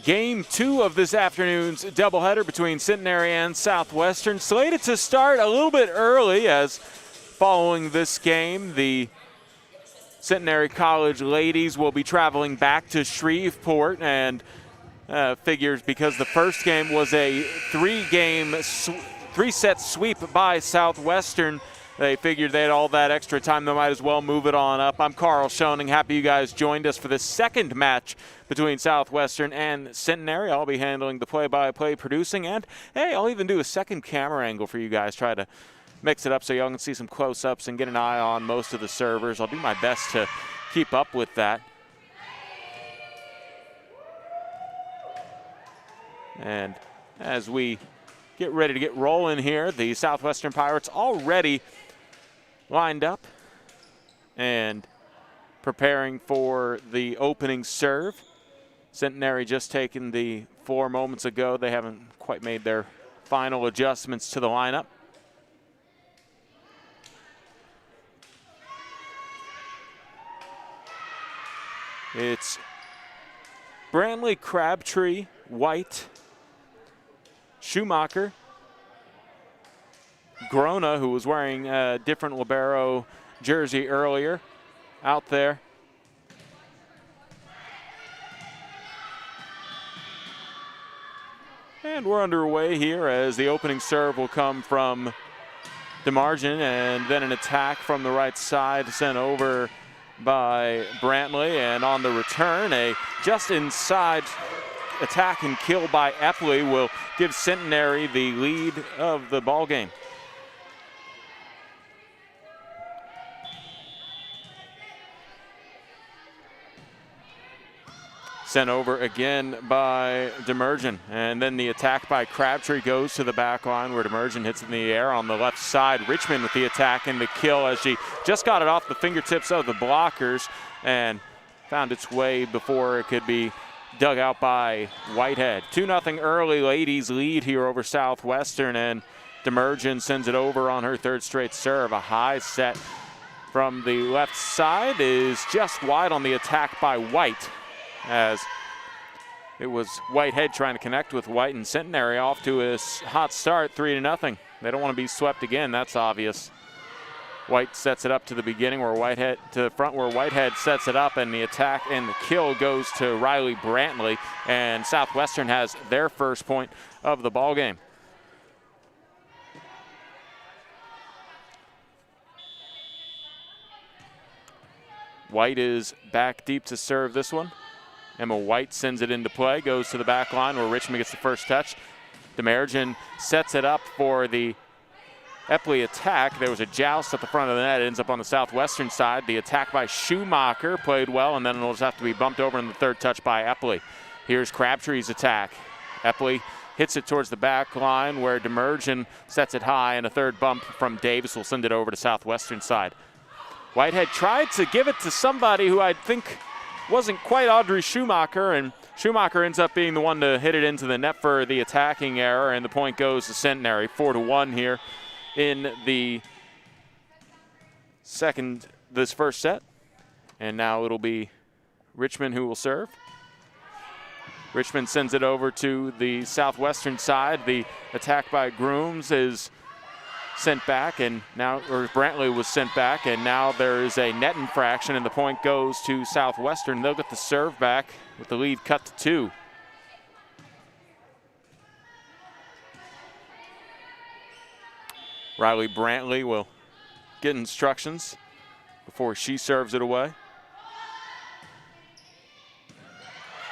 Game 2 of this afternoon's doubleheader between Centenary and Southwestern. Slated to start a little bit early, as following this game, the Centenary College ladies will be traveling back to Shreveport, and figures because the first game was a three-set sweep by Southwestern. They figured they had all that extra time, they might as well move it on up. I'm Carl Schoening. Happy you guys joined us for the second match between Southwestern and Centenary. I'll be handling the play-by-play producing, and hey, I'll even do a second camera angle for you guys, try to mix it up so y'all can see some close-ups and get an eye on most of the servers. I'll do my best to keep up with that. And as we get ready to get rolling here, the Southwestern Pirates already lined up and preparing for the opening serve. Centenary just taken the floor moments ago. They haven't quite made their final adjustments to the lineup. It's Brantley, Crabtree, White, Schumacher, Grona, who was wearing a different libero jersey earlier, out there. And we're underway here as the opening serve will come from DeMargin, and then an attack from the right side sent over by Brantley, and on the return, a just inside attack and kill by Epley will give Centenary the lead of the ball game. Sent over again by DeMargin, and then the attack by Crabtree goes to the back line where DeMargin hits it in the air on the left side. Richmond with the attack and the kill as she just got it off the fingertips of the blockers and found its way before it could be dug out by Whitehead. 2-0 early ladies lead here over Southwestern, and DeMargin sends it over on her third straight serve. A high set from the left side is just wide on the attack by White, as it was Whitehead trying to connect with White, and Centenary off to a hot start, 3-0. They don't want to be swept again, that's obvious. White sets it up to the beginning where Whitehead, to the front where Whitehead sets it up, and the attack and the kill goes to Riley Brantley, and Southwestern has their first point of the ball game. White is back deep to serve this one. Emma White sends it into play, goes to the back line where Richmond gets the first touch. DeMargin sets it up for the Epley attack. There was a joust at the front of the net. It ends up on the Southwestern side. The attack by Schumacher played well, and then it'll just have to be bumped over in the third touch by Epley. Here's Crabtree's attack. Epley hits it towards the back line where DeMargin sets it high, and a third bump from Davis will send it over to Southwestern side. Whitehead tried to give it to somebody who I think wasn't quite Audrey Schumacher, and Schumacher ends up being the one to hit it into the net for the attacking error, and the point goes to Centenary. 4-1 here in the this first set. And now it'll be Richmond who will serve. Richmond sends it over to the Southwestern side. The attack by Grooms is sent back, and now, or Brantley was sent back, and now there is a net infraction, and the point goes to Southwestern. They'll get the serve back with the lead cut to 2. Riley Brantley will get instructions before she serves it away.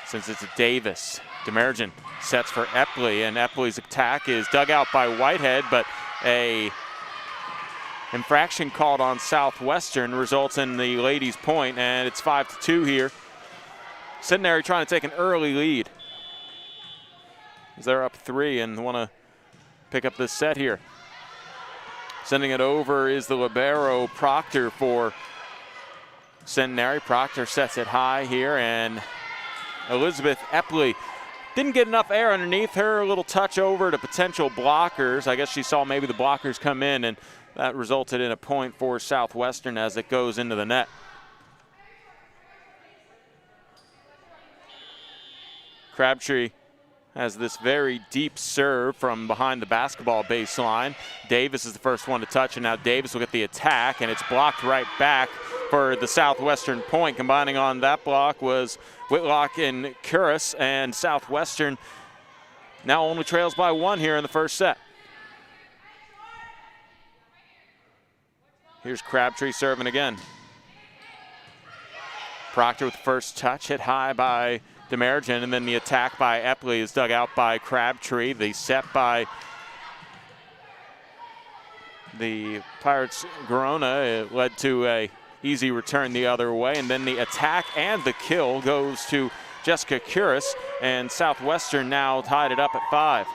Since it's a Davis, DeMargin sets for Epley, and Epley's attack is dug out by Whitehead, but a infraction called on Southwestern results in the ladies' point, and it's 5-2 here. Centenary trying to take an early lead, as they're up 3 and want to pick up this set here. Sending it over is the libero Proctor for Centenary. Proctor sets it high here, and Elizabeth Epley didn't get enough air underneath her. A little touch over to potential blockers. I guess she saw maybe the blockers come in, and that resulted in a point for Southwestern as it goes into the net. Crabtree has this very deep serve from behind the basketball baseline. Davis is the first one to touch, and now Davis will get the attack, and it's blocked right back for the Southwestern point. Combining on that block was Whitlock and Kuris, and Southwestern now only trails by 1 here in the first set. Here's Crabtree serving again. Proctor with the first touch, hit high by Demerjen, and then the attack by Epley is dug out by Crabtree. The set by the Pirates Corona, it led to a easy return the other way, and then the attack and the kill goes to Jessica Kuris, and Southwestern now tied it up at 5.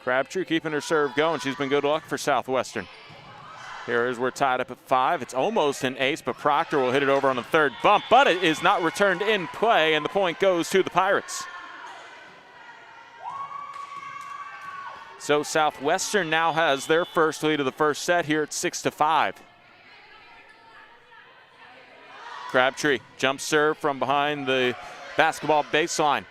Crabtree keeping her serve going. She's been good luck for Southwestern. Here is we're tied up at 5. It's almost an ace, but Proctor will hit it over on the third bump, but it is not returned in play, and the point goes to the Pirates. So Southwestern now has their first lead of the first set here at 6-5. Crabtree jump serve from behind the basketball baseline.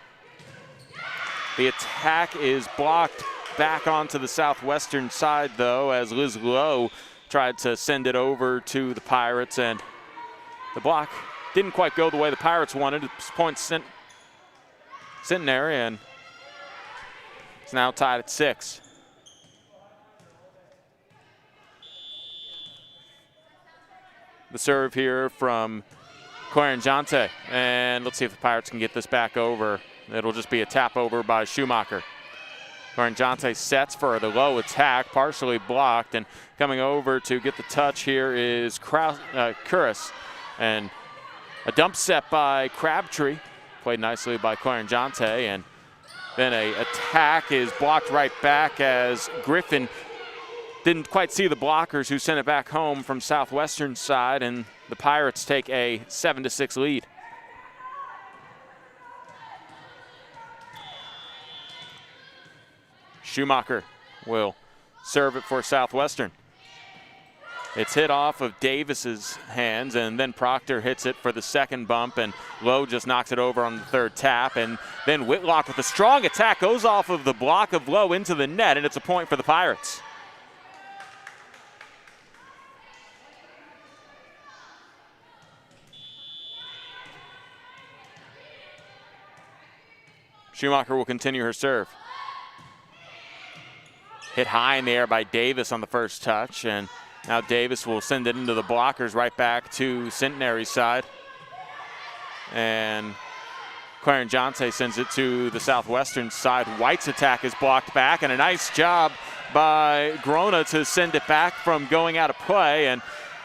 The attack is blocked back onto the Southwestern side, though, as Liz Lowe tried to send it over to the Pirates, and the block didn't quite go the way the Pirates wanted. It's point Centenary, and it's now tied at 6. The serve here from Quaranjante, and let's see if the Pirates can get this back over. It'll just be a tap over by Schumacher. Quaranjante sets for the low attack, partially blocked, and coming over to get the touch here is Kuris. And a dump set by Crabtree, played nicely by Quaranjante, and then a attack is blocked right back as Griffin didn't quite see the blockers, who sent it back home from Southwestern side, and the Pirates take a 7-6 lead. Schumacher will serve it for Southwestern. It's hit off of Davis's hands, and then Proctor hits it for the second bump, and Lowe just knocks it over on the third tap, and then Whitlock with a strong attack goes off of the block of Lowe into the net, and it's a point for the Pirates. Schumacher will continue her serve. Hit high in the air by Davis on the first touch, and now Davis will send it into the blockers right back to Centenary's side. And Quaranjante sends it to the Southwestern side. White's attack is blocked back, and a nice job by Grona to send it back from going out of play. And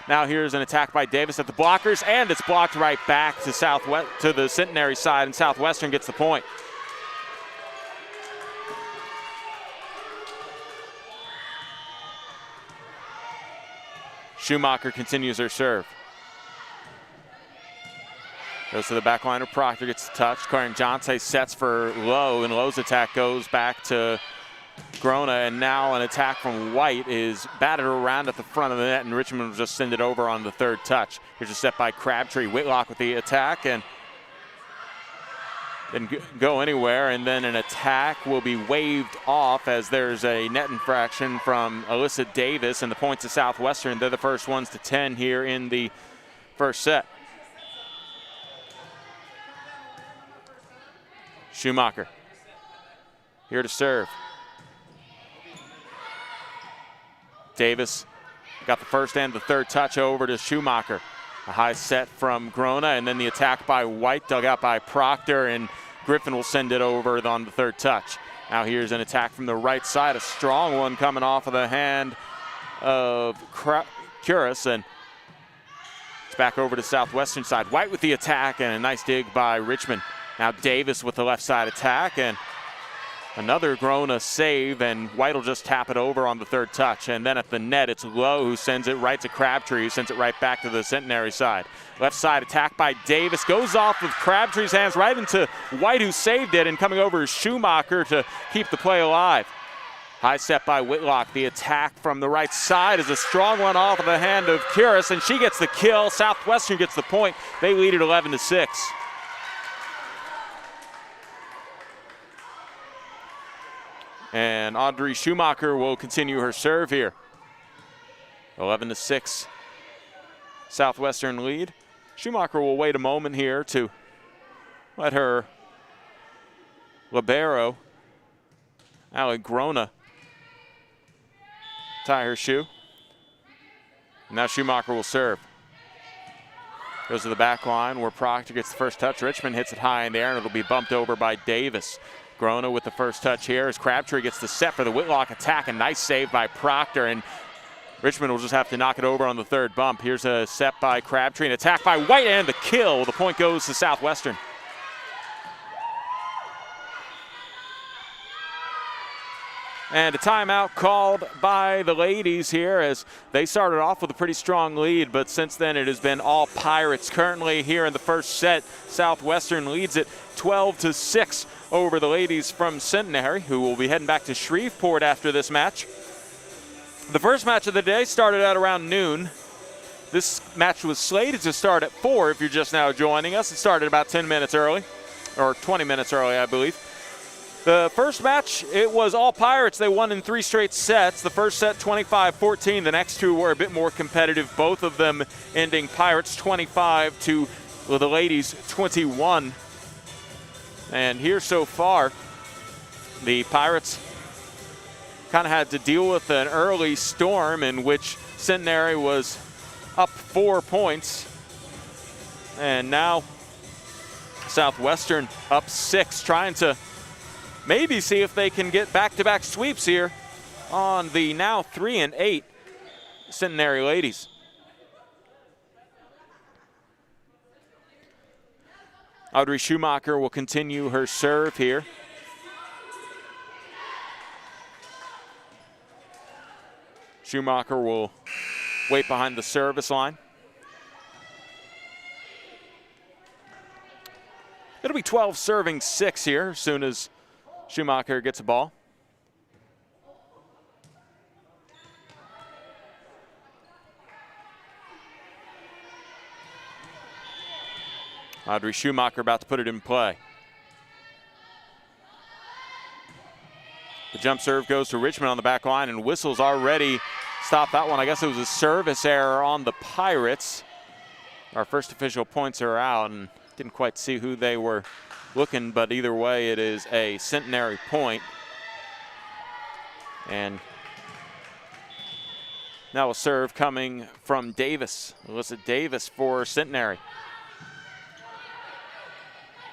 now here's an attack by Davis at the blockers, and it's blocked right back to the Centenary side, and Southwestern gets the point. Schumacher continues her serve. Goes to the back line of Proctor, gets the touch. Quaranjante sets for Lowe, and Lowe's attack goes back to Grona, and now an attack from White is batted around at the front of the net, and Richmond will just send it over on the third touch. Here's a set by Crabtree. Whitlock with the attack, and didn't go anywhere, and then an attack will be waved off as there's a net infraction from Alyssa Davis, and the points to Southwestern. They're the first ones to 10 here in the first set. Schumacher here to serve. Davis got the first and the third touch over to Schumacher. A high set from Grona, and then the attack by White, dug out by Proctor, and Griffin will send it over on the third touch. Now here's an attack from the right side, a strong one coming off of the hand of Kuris, and it's back over to Southwestern side. White with the attack, and a nice dig by Richmond. Now Davis with the left side attack, and another Grona save, and White will just tap it over on the third touch. And then at the net, it's Lowe who sends it right to Crabtree, who sends it right back to the Centenary side. Left side attack by Davis, goes off of Crabtree's hands right into White, who saved it, and coming over is Schumacher to keep the play alive. High set by Whitlock. The attack from the right side is a strong one off of the hand of Kuris, and she gets the kill. Southwestern gets the point. They lead it 11-6. And Audrey Schumacher will continue her serve here. 11-6, Southwestern lead. Schumacher will wait a moment here to let her libero, Allegrona, tie her shoe. Now Schumacher will serve. Goes to the back line where Proctor gets the first touch. Richmond hits it high in the air, and it'll be bumped over by Davis. Grona with the first touch here as Crabtree gets the set for the Whitlock attack. A nice save by Proctor, and Richmond will just have to knock it over on the third bump. Here's a set by Crabtree, an attack by White, and the kill. The point goes to Southwestern. And a timeout called by the ladies here as they started off with a pretty strong lead, but since then it has been all Pirates. Currently here in the first set, Southwestern leads it 12-6 over the ladies from Centenary, who will be heading back to Shreveport after this match. The first match of the day started at around noon. This match was slated to start at 4 if you're just now joining us. It started about 10 minutes early, or 20 minutes early, I believe. The first match, it was all Pirates. They won in 3 straight sets. The first set, 25-14. The next 2 were a bit more competitive, both of them ending Pirates 25 to the ladies 21. And here so far, the Pirates kind of had to deal with an early storm in which Centenary was up 4 points. And now Southwestern up 6, trying to maybe see if they can get back-to-back sweeps here on the now 3-8 Centenary ladies. Audrey Schumacher will continue her serve here. Schumacher will wait behind the service line. It'll be 12 serving 6 here as soon as Schumacher gets a ball. Audrey Schumacher about to put it in play. The jump serve goes to Richmond on the back line, and whistles already stopped that one. I guess it was a service error on the Pirates. Our first official points are out, and didn't quite see who they were looking, but either way, it is a Centenary point. And now a serve coming from Davis, Alyssa Davis for Centenary.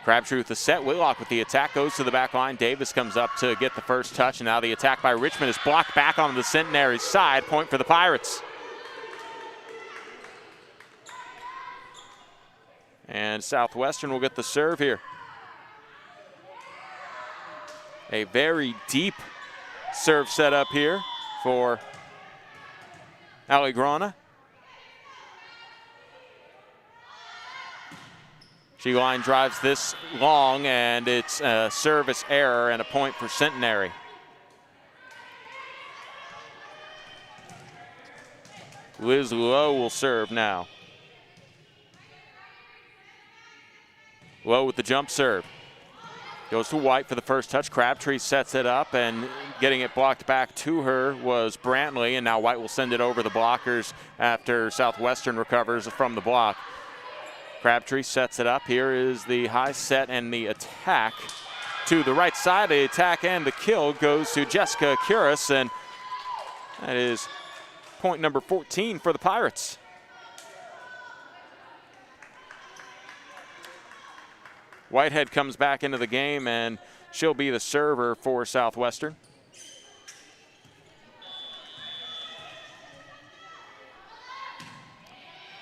Crabtree with the set. Whitlock with the attack, goes to the back line. Davis comes up to get the first touch, and now the attack by Richmond is blocked back on the Centenary side. Point for the Pirates. And Southwestern will get the serve here. A very deep serve set up here for Allegrona. She line drives this long, and it's a service error and a point for Centenary. Liz Lowe will serve now. Lowe with the jump serve. Goes to White for the first touch. Crabtree sets it up, and getting it blocked back to her was Brantley, and now White will send it over the blockers after Southwestern recovers from the block. Crabtree sets it up. Here is the high set and the attack to the right side. The attack and the kill goes to Jessica Kuris, and that is point number 14 for the Pirates. Whitehead comes back into the game, and she'll be the server for Southwestern.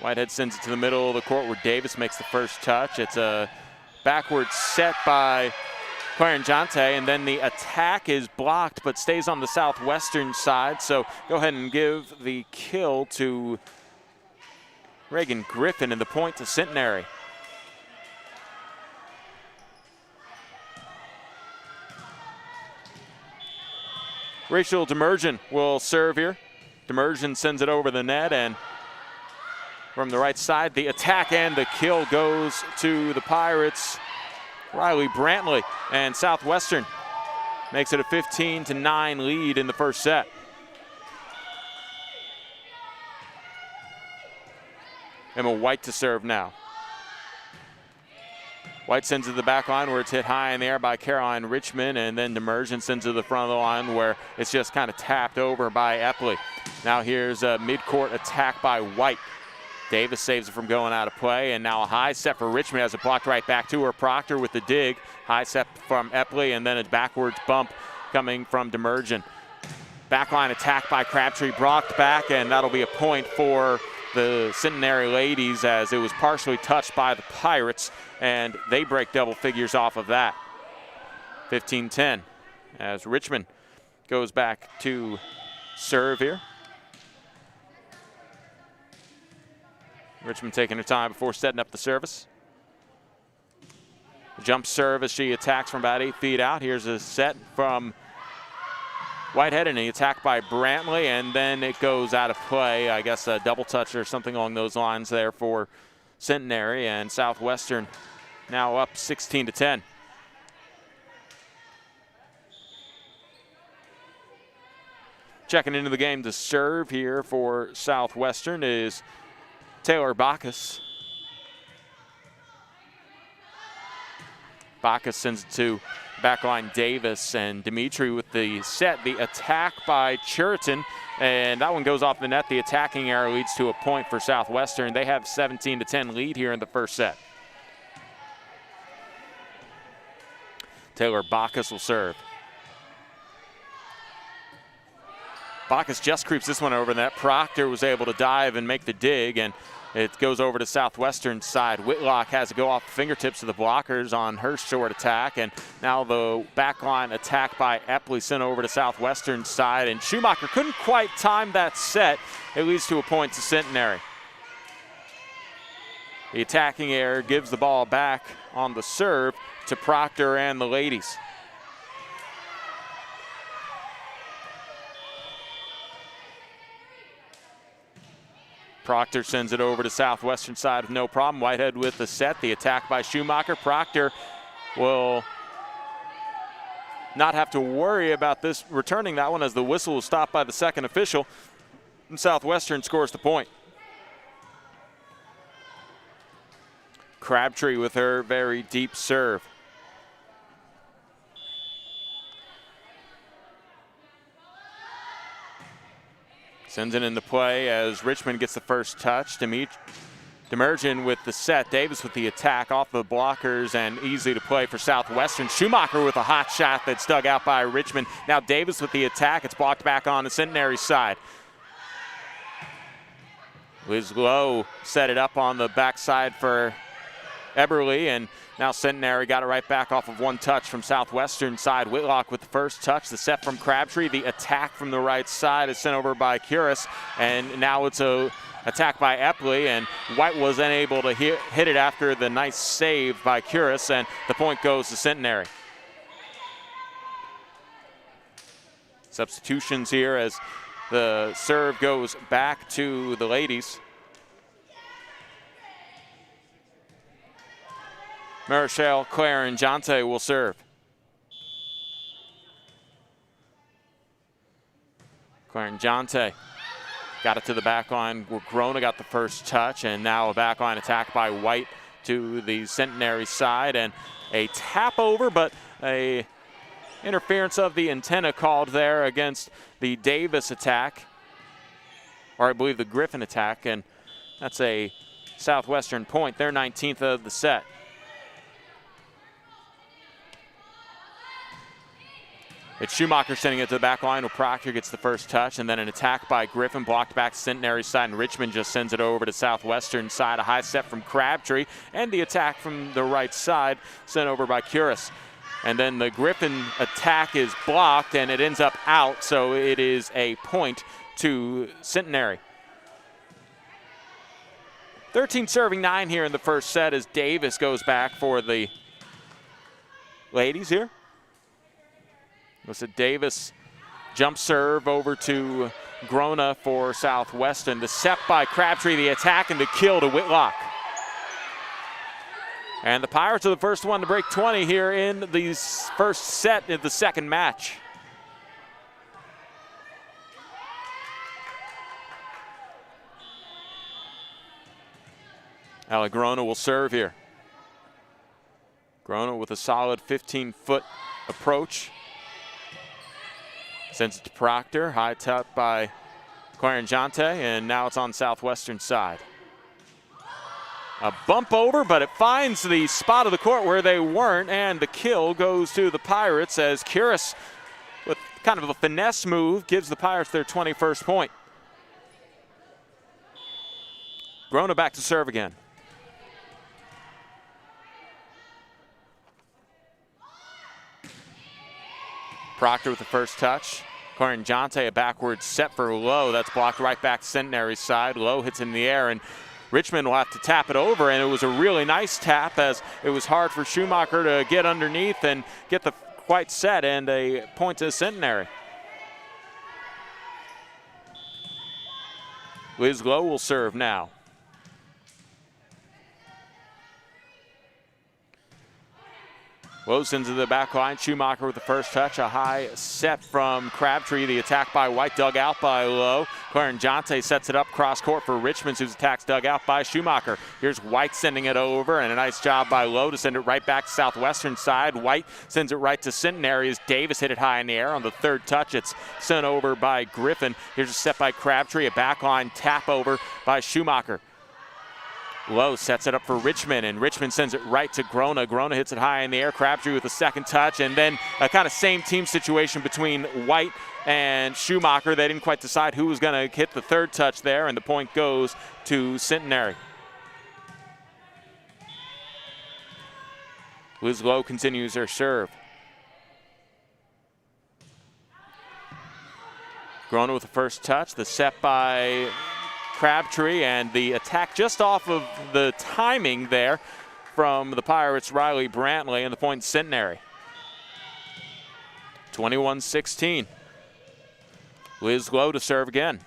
Whitehead sends it to the middle of the court where Davis makes the first touch. It's a backward set by Clarenjante, and then the attack is blocked but stays on the Southwestern side. So go ahead and give the kill to Reagan Griffin and the point to Centenary. Rachel Demergen will serve here. Demergen sends it over the net, and from the right side, the attack and the kill goes to the Pirates. Riley Brantley, and Southwestern makes it a 15-9 lead in the first set. Emma White to serve now. White sends it to the back line where it's hit high in the air by Caroline Richmond, and then Demergen sends it to the front of the line where it's just kind of tapped over by Epley. Now here's a midcourt attack by White. Davis saves it from going out of play, and now a high set for Richmond has it blocked right back to her. Proctor with the dig. High set from Epley, and then a backwards bump coming from Demergen. Backline attack by Crabtree, blocked back, and that'll be a point for the Centenary ladies as it was partially touched by the Pirates, and they break double figures off of that. 15-10 as Richmond goes back to serve here. Richmond taking her time before setting up the service. Jump serve as she attacks from about 8 feet out. Here's a set from Whitehead, and the attack by Brantley, and then it goes out of play. I guess a double touch or something along those lines there for Centenary, and Southwestern now up 16-10. Checking into the game to serve here for Southwestern is Taylor Bacchus. Bacchus sends it to backline Davis, and Dimitri with the set. The attack by Churiton, and that one goes off the net. The attacking error leads to a point for Southwestern. They have 17-10 lead here in the first set. Taylor Bacchus will serve. Bacchus just creeps this one over the net. Proctor was able to dive and make the dig, and it goes over to Southwestern side. Whitlock has to go off the fingertips of the blockers on her short attack, and now the backline attack by Epley sent over to Southwestern side, and Schumacher couldn't quite time that set. It leads to a point to Centenary. The attacking error gives the ball back on the serve to Proctor and the ladies. Proctor sends it over to Southwestern side with no problem. Whitehead with the set. The attack by Schumacher. Proctor will not have to worry about this returning that one as the whistle was stopped by the second official, and Southwestern scores the point. Crabtree with her very deep serve. Sends it into play as Richmond gets the first touch. Demergen with the set. Davis with the attack off the blockers and easy to play for Southwestern. Schumacher with a hot shot that's dug out by Richmond. Now Davis with the attack. It's blocked back on the Centenary side. Liz Lowe set it up on the backside for Eberly, and now Centenary got it right back off of one touch from Southwestern side. Whitlock with the first touch. The set from Crabtree. The attack from the right side is sent over by Curis, and now it's a attack by Epley, and White was unable to hit it after the nice save by Curis, and the point goes to Centenary. Substitutions here as the serve goes back to the ladies. Marichelle Claren-Jonte will serve. Claren-Jonte got it to the back line. Grona got the first touch, and now a backline attack by White to the Centenary side, and a tap over, but a interference of the antenna called there against the Davis attack, or I believe the Griffin attack, and that's a Southwestern point. Their 19th of the set. It's Schumacher sending it to the back line where Proctor gets the first touch, and then an attack by Griffin, blocked back to Centenary side, and Richmond just sends it over to Southwestern side. A high set from Crabtree, and the attack from the right side sent over by Curis. And then the Griffin attack is blocked, and it ends up out, so it is a point to Centenary. 13 serving 9 here in the first set as Davis goes back for the ladies here. Listen, Davis Jump serve over to Grona for Southwestern. The set by Crabtree, the attack and the kill to Whitlock. And the Pirates are the first one to break 20 here in the first set of the second match. Grona will serve here. Grona with a solid 15-foot approach. Sends it to Proctor, high tap by Quaranjante, and now it's on Southwestern side. A bump over, but it finds the spot of the court where they weren't, and the kill goes to the Pirates as Curis, with kind of a finesse move, gives the Pirates their 21st point. Grona back to serve again. Proctor with the first touch. Quaranjante, a backward set for Lowe. That's blocked right back to Centenary's side. Lowe hits in the air, and Richmond will have to tap it over, and it was a really nice tap as it was hard for Schumacher to get underneath and get the quite set, and a point to Centenary. Liz Lowe will serve now. Lowe sends to the back line. Schumacher with the first touch. A high set from Crabtree. The attack by White dug out by Lowe. Quaranjante sets it up cross court for Richmond, whose attack's dug out by Schumacher. Here's White sending it over, and a nice job by Lowe to send it right back to Southwestern side. White sends it right to Centenary as Davis hit it high in the air on the third touch. It's sent over by Griffin. Here's a set by Crabtree. A backline tap over by Schumacher. Lowe sets it up for Richmond, and Richmond sends it right to Grona. Grona hits it high in the air. Crabtree with the second touch, and then a kind of same team situation between White and Schumacher. They didn't quite decide who was going to hit the third touch there, and the point goes to Centenary. Liz Lowe continues her serve. Grona with the first touch. The set by Crabtree, and the attack just off of the timing there from the Pirates' Riley Brantley, and the point Centenary. 21-16. Liz Lowe to serve again.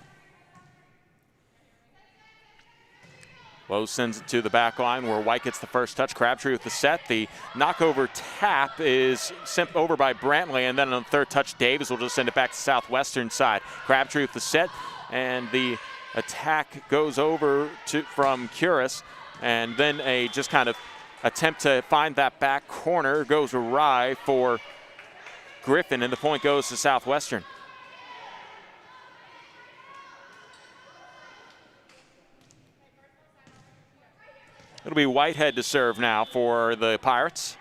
Lowe sends it to the back line where White gets the first touch. Crabtree with the set. The knockover tap is sent over by Brantley, and then on the third touch, Davis will just send it back to Southwestern side. Crabtree with the set, and the attack goes over from Curis, and then a just kind of attempt to find that back corner goes awry for Griffin, and the point goes to Southwestern. It'll be Whitehead to serve now for the Pirates.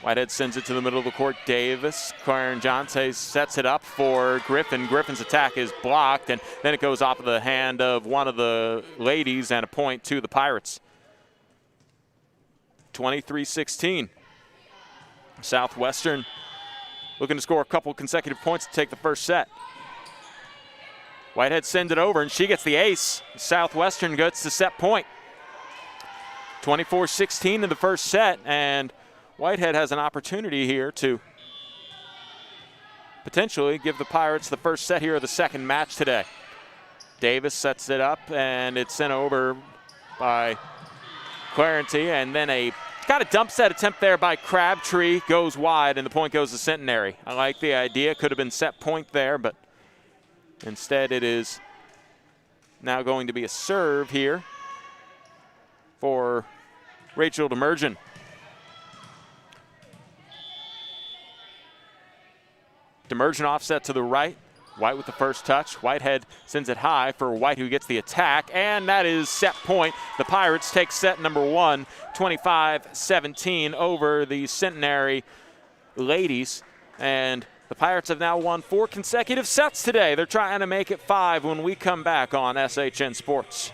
Whitehead sends it to the middle of the court. Davis, Quaranjante sets it up for Griffin. Griffin's attack is blocked, and then it goes off of the hand of one of the ladies, and a point to the Pirates. 23-16. Southwestern looking to score a couple consecutive points to take the first set. Whitehead sends it over, and she gets the ace. Southwestern gets the set point. 24-16 in the first set, and Whitehead has an opportunity here to potentially give the Pirates the first set here of the second match today. Davis sets it up, and it's sent over by Quaranty, and then a kind of dump set attempt there by Crabtree goes wide, and the point goes to Centenary. I like the idea. Could have been set point there, but instead it is now going to be a serve here for Rachel Demergen. Demergen offset to the right. White with the first touch. Whitehead sends it high for White, who gets the attack, and that is set point. The Pirates take set number one, 25-17 over the Centenary ladies, and the Pirates have now won 4 consecutive sets today. They're trying to make it 5 when we come back on SHN Sports.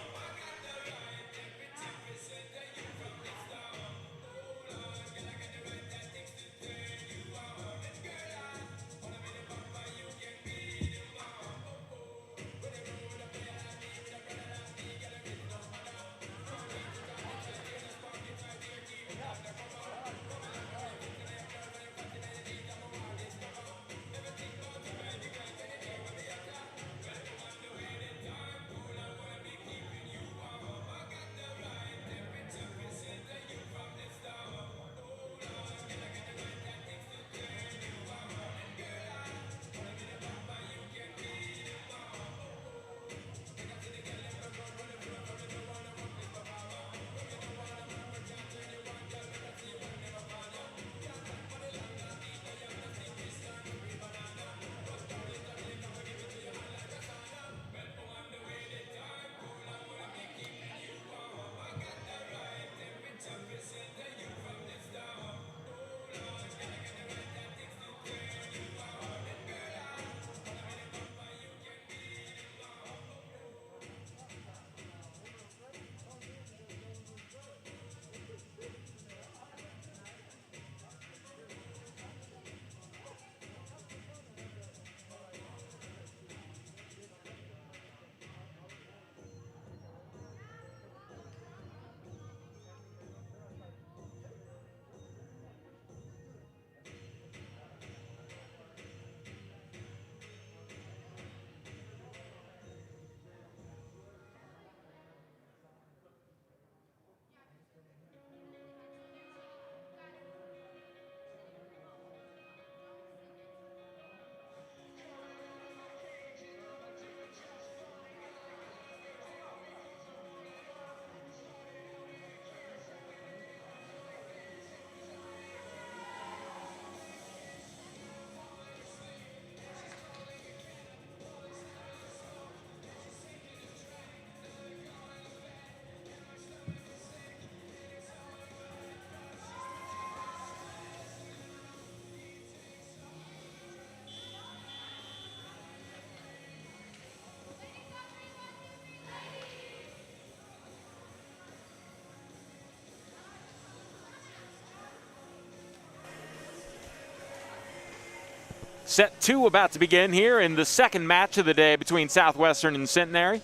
Set 2 about to begin here in the second match of the day between Southwestern and Centenary.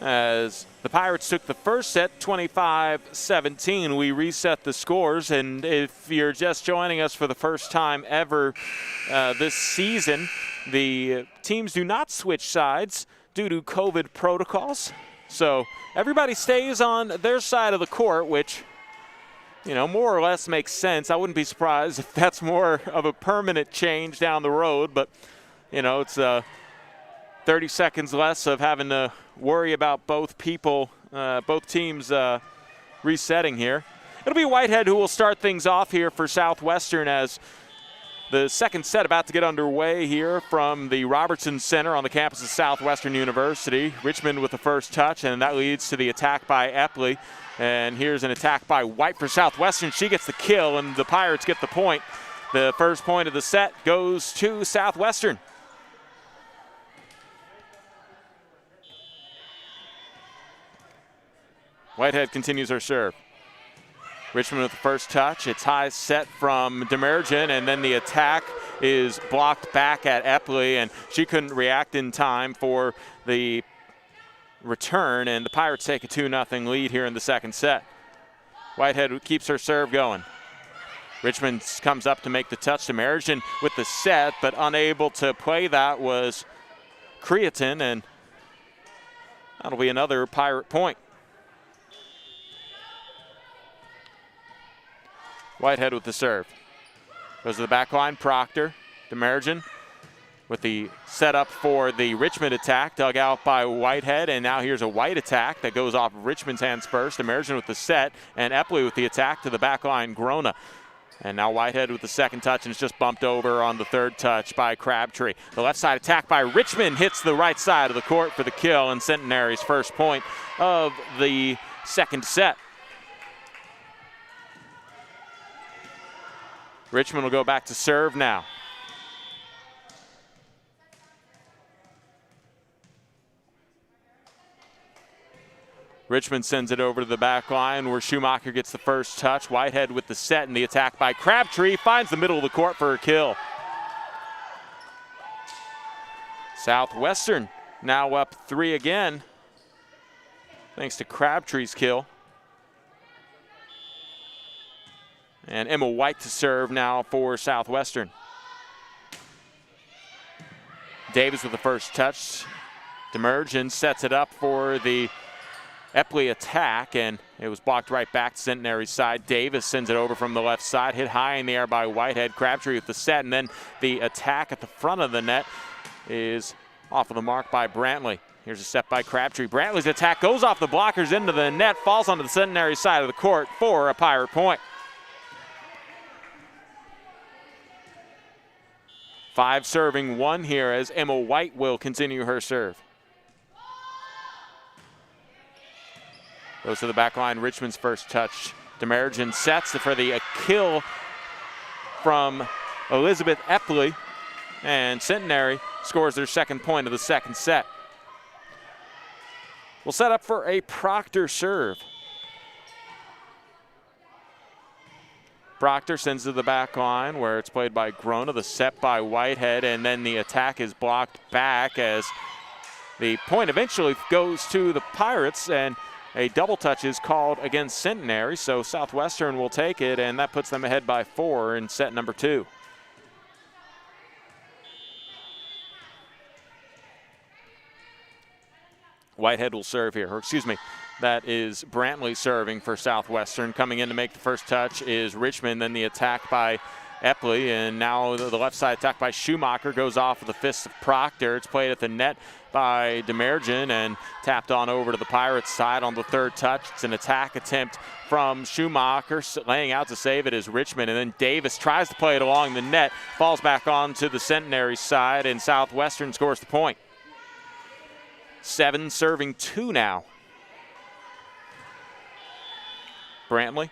As the Pirates took the first set 25-17, we reset the scores. And if you're just joining us for the first time ever this season, the teams do not switch sides due to COVID protocols. So everybody stays on their side of the court, which, you know, more or less makes sense. I wouldn't be surprised if that's more of a permanent change down the road, but, you know, it's 30 seconds less of having to worry about both teams resetting here. It'll be Whitehead who will start things off here for Southwestern as the second set about to get underway here from the Robertson Center on the campus of Southwestern University. Richmond with the first touch, and that leads to the attack by Epley. And here's an attack by White for Southwestern. She gets the kill, and the Pirates get the point. The first point of the set goes to Southwestern. Whitehead continues her serve. Richmond with the first touch. It's high set from Demerjen, and then the attack is blocked back at Epley, and she couldn't react in time for the return, and the Pirates take a 2-0 lead here in the second set. Whitehead keeps her serve going. Richmond comes up to make the touch. Demerjen with the set, but unable to play that was Creaton, and that'll be another Pirate point. Whitehead with the serve. Goes to the back line, Proctor. Demerjen with the setup for the Richmond attack, dug out by Whitehead, and now here's a White attack that goes off of Richmond's hands first. Demerjen with the set, and Epley with the attack to the back line, Grona. And now Whitehead with the second touch, and it's just bumped over on the third touch by Crabtree. The left side attack by Richmond hits the right side of the court for the kill, and Centenary's first point of the second set. Richmond will go back to serve now. Richmond sends it over to the back line where Schumacher gets the first touch. Whitehead with the set, and the attack by Crabtree finds the middle of the court for a kill. Southwestern now up 3 again, thanks to Crabtree's kill. And Emma White to serve now for Southwestern. Davis with the first touch. Demerjen sets it up for the Epley attack, and it was blocked right back to Centenary's side. Davis sends it over from the left side, hit high in the air by Whitehead. Crabtree with the set, and then the attack at the front of the net is off of the mark by Brantley. Here's a set by Crabtree. Brantley's attack goes off the blockers into the net, falls onto the Centenary side of the court for a Pirate point. 5 serving 1 here as Emma White will continue her serve. Goes to the back line, Richmond's first touch. Demerjen sets for the kill from Elizabeth Epley, and Centenary scores their second point of the second set. We'll set up for a Proctor serve. Proctor sends to the back line where it's played by Grona, the set by Whitehead, and then the attack is blocked back as the point eventually goes to the Pirates, and a double touch is called against Centenary, so Southwestern will take it, and that puts them ahead by 4 in set number 2. Whitehead will serve here, or excuse me, that is Brantley serving for Southwestern. Coming in to make the first touch is Richmond, then the attack by Epley, and now the left side attack by Schumacher goes off of the fist of Proctor. It's played at the net by Demerjen and tapped on over to the Pirates side on the third touch. It's an attack attempt from Schumacher. Laying out to save it is Richmond, and then Davis tries to play it along the net, falls back onto the Centenary side, and Southwestern scores the point. 7 serving 2 now. Brantley.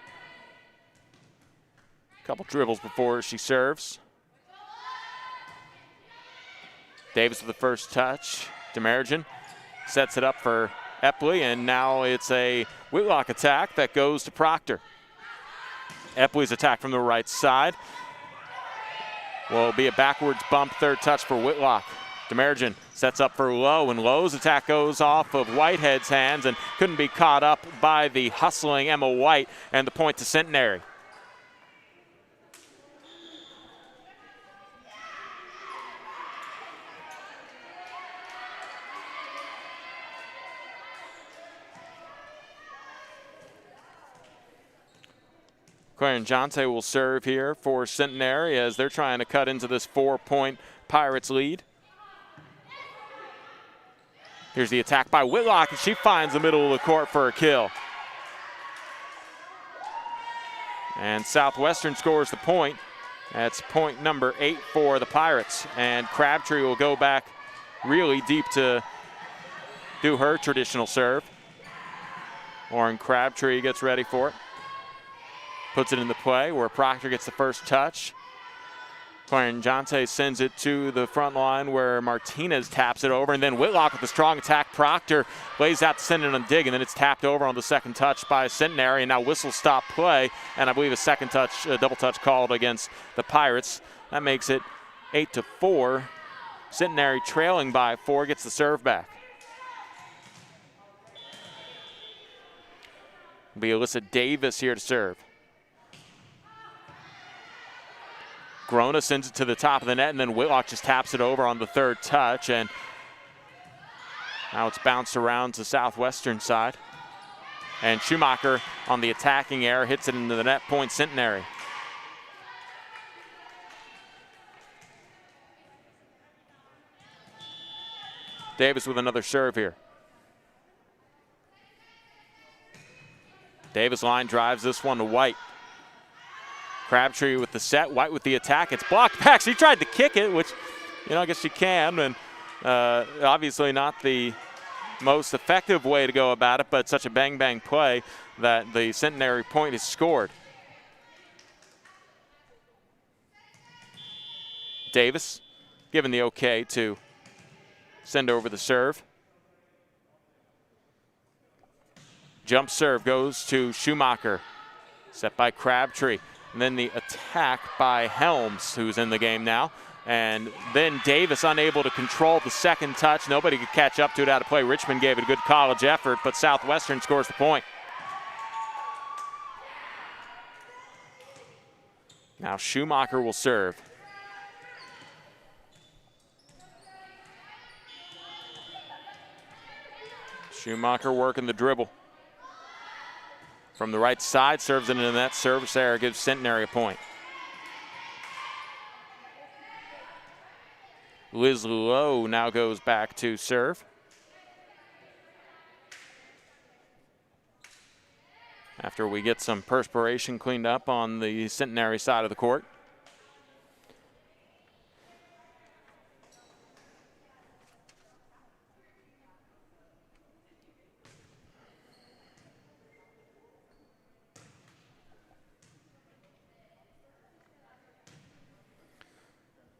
Couple dribbles before she serves. Davis with the first touch. Demerjen sets it up for Epley, and now it's a Whitlock attack that goes to Proctor. Epley's attack from the right side. will be a backwards bump, third touch for Whitlock. Demerjen sets up for Lowe, and Lowe's attack goes off of Whitehead's hands and couldn't be caught up by the hustling Emma White, and the point to Centenary. Claren Jonte will serve here for Centenary as they're trying to cut into this 4-point Pirates lead. Here's the attack by Whitlock, and she finds the middle of the court for a kill. And Southwestern scores the point. That's point number 8 for the Pirates. And Crabtree will go back really deep to do her traditional serve. Lauren Crabtree gets ready for it. Puts it into play where Proctor gets the first touch. Claren Jonte sends it to the front line where Martinez taps it over, and then Whitlock with a strong attack. Proctor lays out to send it on dig, and then it's tapped over on the second touch by Centenary, and now whistle stop play, and I believe a second touch, double touch called against the Pirates. That makes it 8-4. Centenary trailing by 4 gets the serve back. It'll be Alyssa Davis here to serve. Grona sends it to the top of the net, and then Whitlock just taps it over on the third touch, and now it's bounced around to Southwestern side. And Schumacher on the attacking error hits it into the net, point Centenary. Davis with another serve here. Davis line drives this one to White. Crabtree with the set, White with the attack. It's blocked back. She tried to kick it, which, I guess she can, and obviously not the most effective way to go about it, but such a bang-bang play that the Centenary point is scored. Davis given the okay to send over the serve. Jump serve goes to Schumacher, set by Crabtree. And then the attack by Helms, who's in the game now. And then Davis unable to control the second touch. Nobody could catch up to it out of play. Richmond gave it a good college effort, but Southwestern scores the point. Now Schumacher will serve. Schumacher working the dribble. From the right side, serves it into the net. Service error gives Centenary a point. Liz Lowe now goes back to serve. After we get some perspiration cleaned up on the Centenary side of the court.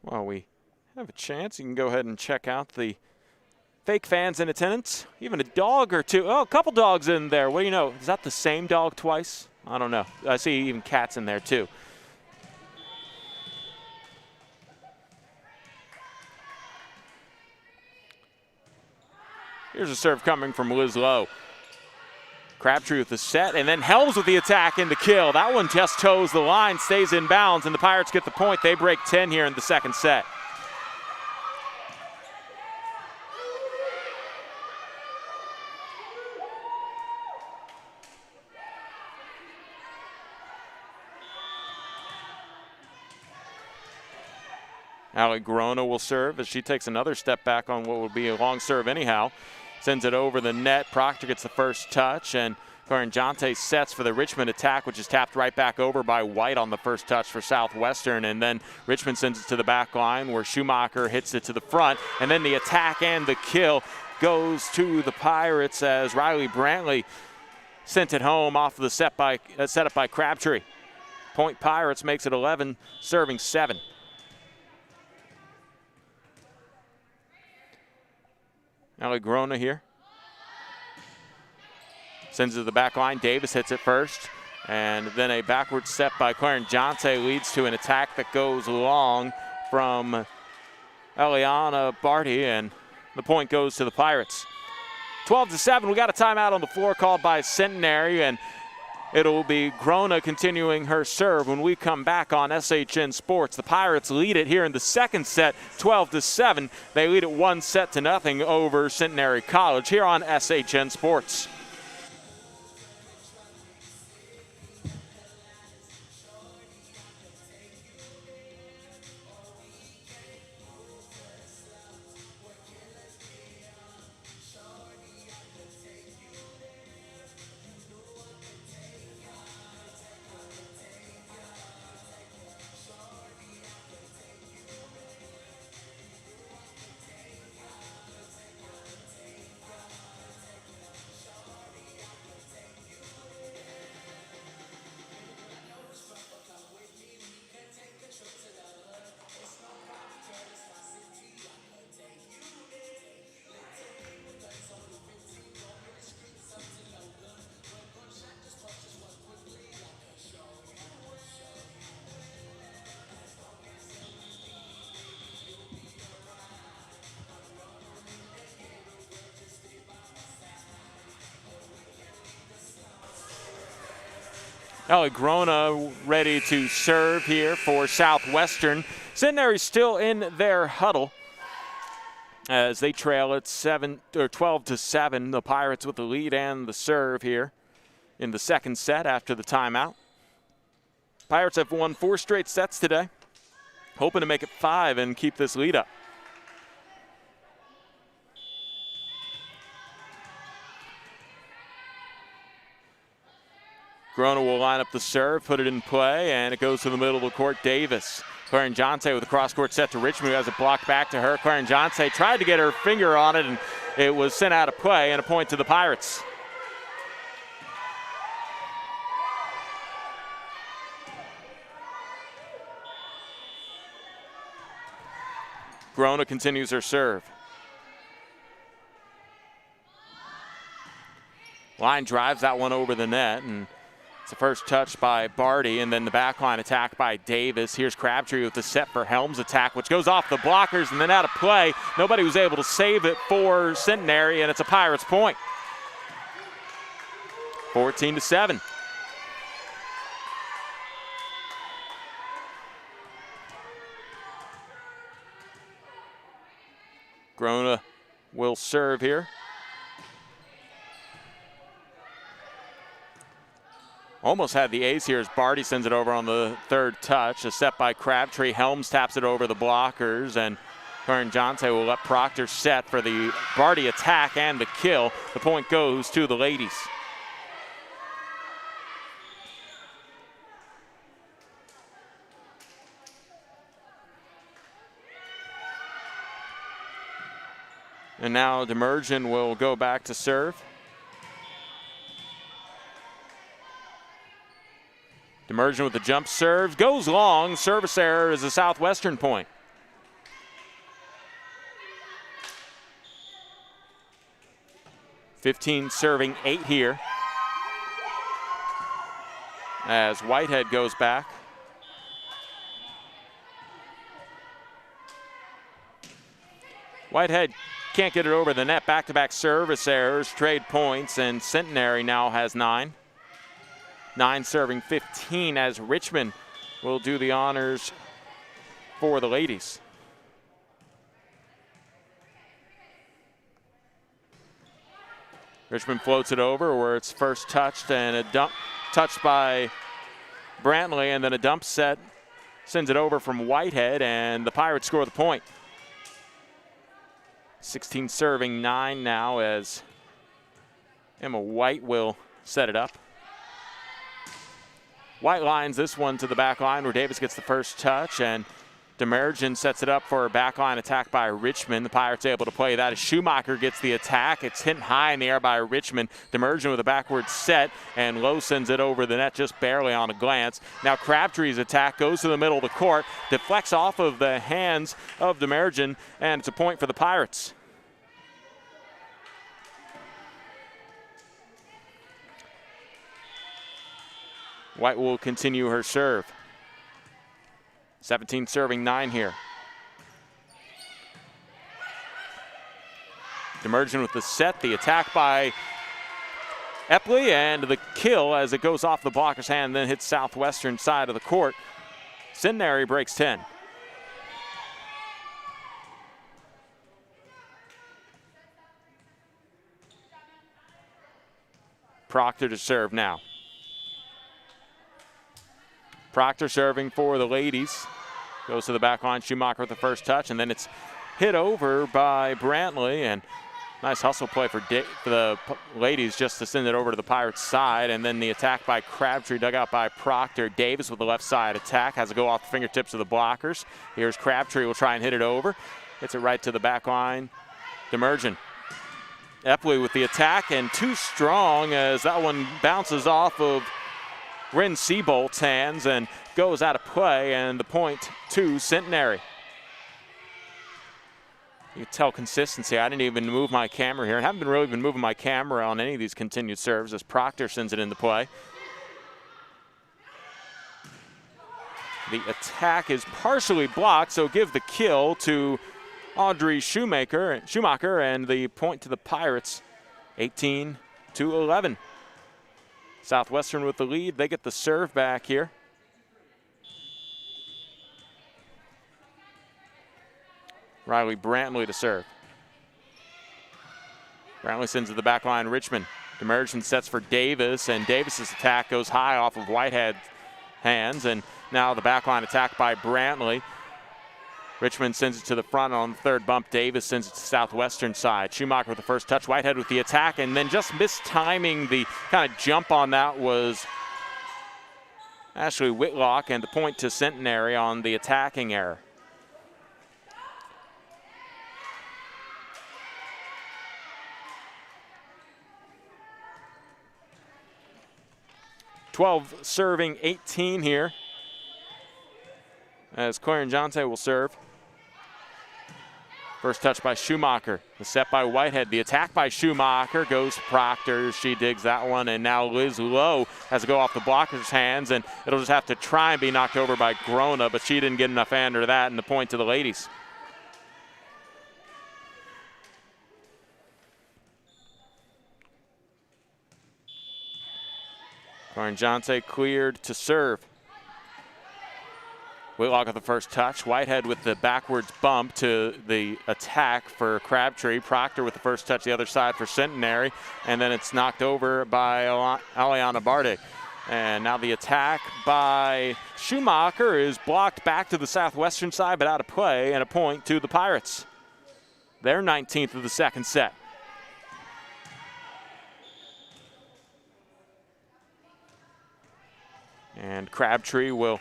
While we have a chance, you can go ahead and check out the fake fans in attendance. Even a dog or two. Oh, a couple dogs in there. What do you know? Is that the same dog twice? I don't know. I see even cats in there too. Here's a serve coming from Liz Lowe. Crabtree with the set, and then Helms with the attack and the kill. That one just toes the line, stays in bounds, and the Pirates get the point. They break 10 here in the second set. Allie Grona will serve as she takes another step back on what would be a long serve anyhow. Sends it over the net. Proctor gets the first touch, and Claren Jonte sets for the Richmond attack, which is tapped right back over by White on the first touch for Southwestern. And then Richmond sends it to the back line where Schumacher hits it to the front. And then the attack and the kill goes to the Pirates as Riley Brantley sent it home off of the set up by Crabtree. Point Pirates makes it 11, serving 7. Allie Grona here. Sends it to the back line. Davis hits it first. And then a backward step by Claren Jonte leads to an attack that goes long from Eliana Barty, and the point goes to the Pirates. 12-7, we got a timeout on the floor called by Centenary, and it'll be Grona continuing her serve when we come back on SHN Sports. The Pirates lead it here in the second set, 12-7. They lead it 1-0 over Centenary College here on SHN Sports. Ellie Grona ready to serve here for Southwestern. Centenary still in their huddle as they trail at 12-7. The Pirates with the lead and the serve here in the second set after the timeout. Pirates have won 4 straight sets today, hoping to make it 5 and keep this lead up. Grona will line up the serve, put it in play, and it goes to the middle of the court. Davis. Claren Jonte with a cross-court set to Richmond, who has it blocked back to her. Claren Jonte tried to get her finger on it, and it was sent out of play, and a point to the Pirates. Grona continues her serve. Line drives that one over the net, and it's the first touch by Barty, and then the backline attack by Davis. Here's Crabtree with the set for Helms attack, which goes off the blockers and then out of play. Nobody was able to save it for Centenary, and it's a Pirates point. 14-7. Grona will serve here. Almost had the ace here as Barty sends it over on the third touch. A set by Crabtree. Helms taps it over the blockers, and Claren Jonte will let Proctor set for the Barty attack and the kill. The point goes to the ladies. And now Demerjen will go back to serve. Demerjen with the jump serve, goes long. Service error is a Southwestern point. (15 serving 8 here as Whitehead goes back. Whitehead can't get it over the net. Back-to-back service errors, trade points, and Centenary now has 9. 9 serving 15 as Richmond will do the honors for the ladies. Richmond floats it over where it's first touched, and a dump touched by Brantley, and then a dump set sends it over from Whitehead, and the Pirates score the point. 16 serving 9 now as Emma White will set it up. White lines this one to the back line where Davis gets the first touch, and Demerjen sets it up for a backline attack by Richmond. The Pirates able to play that as Schumacher gets the attack. It's hit high in the air by Richmond. Demerjen with a backward set, and Lowe sends it over the net just barely on a glance. Now Crabtree's attack goes to the middle of the court, deflects off of the hands of Demerjen, and it's a point for the Pirates. White will continue her serve. 17 serving 9 here. Demergen with the set, the attack by Epley, and the kill as it goes off the blocker's hand, then hits Southwestern side of the court. Centenary breaks 10. Proctor to serve now. Proctor serving for the ladies. Goes to the back line. Schumacher with the first touch, and then it's hit over by Brantley, and nice hustle play for the ladies just to send it over to the Pirates' side, and then the attack by Crabtree, dug out by Proctor. Davis with the left side attack, has to go off the fingertips of the blockers. Here's Crabtree, will try and hit it over. Hits it right to the back line. Demergen. Epley with the attack, and too strong as that one bounces off of Ren Seabolt's hands and goes out of play, and the point to Centenary. You can tell consistency. I didn't even move my camera here, and haven't really been moving my camera on any of these continued serves as Proctor sends it into play. The attack is partially blocked, so give the kill to Audrey Schumacher, and the point to the Pirates, 18-11. Southwestern with the lead. They get the serve back here. Riley Brantley to serve. Brantley sends it to the back line. Richmond. Demergen sets for Davis, and Davis's attack goes high off of Whitehead's hands, and now the back line attack by Brantley. Richmond sends it to the front on the third bump. Davis sends it to Southwestern side. Schumacher with the first touch. Whitehead with the attack, and then just mistiming the kind of jump on that was Ashley Whitlock, and the point to Centenary on the attacking error. .12 serving 18 here as Clarion Jonte will serve. First touch by Schumacher. The set by Whitehead. The attack by Schumacher goes to Proctor. She digs that one, and now Liz Lowe has to go off the blocker's hands, and it'll just have to try and be knocked over by Grona, but she didn't get enough under that, and the point to the ladies. Clarion Jonte cleared to serve. Whitlock with the first touch. Whitehead with the backwards bump to the attack for Crabtree. Proctor with the first touch the other side for Centenary. And then it's knocked over by Aliana Barde. And now the attack by Schumacher is blocked back to the Southwestern side, but out of play, and a point to the Pirates. Their 19th of the second set. And Crabtree will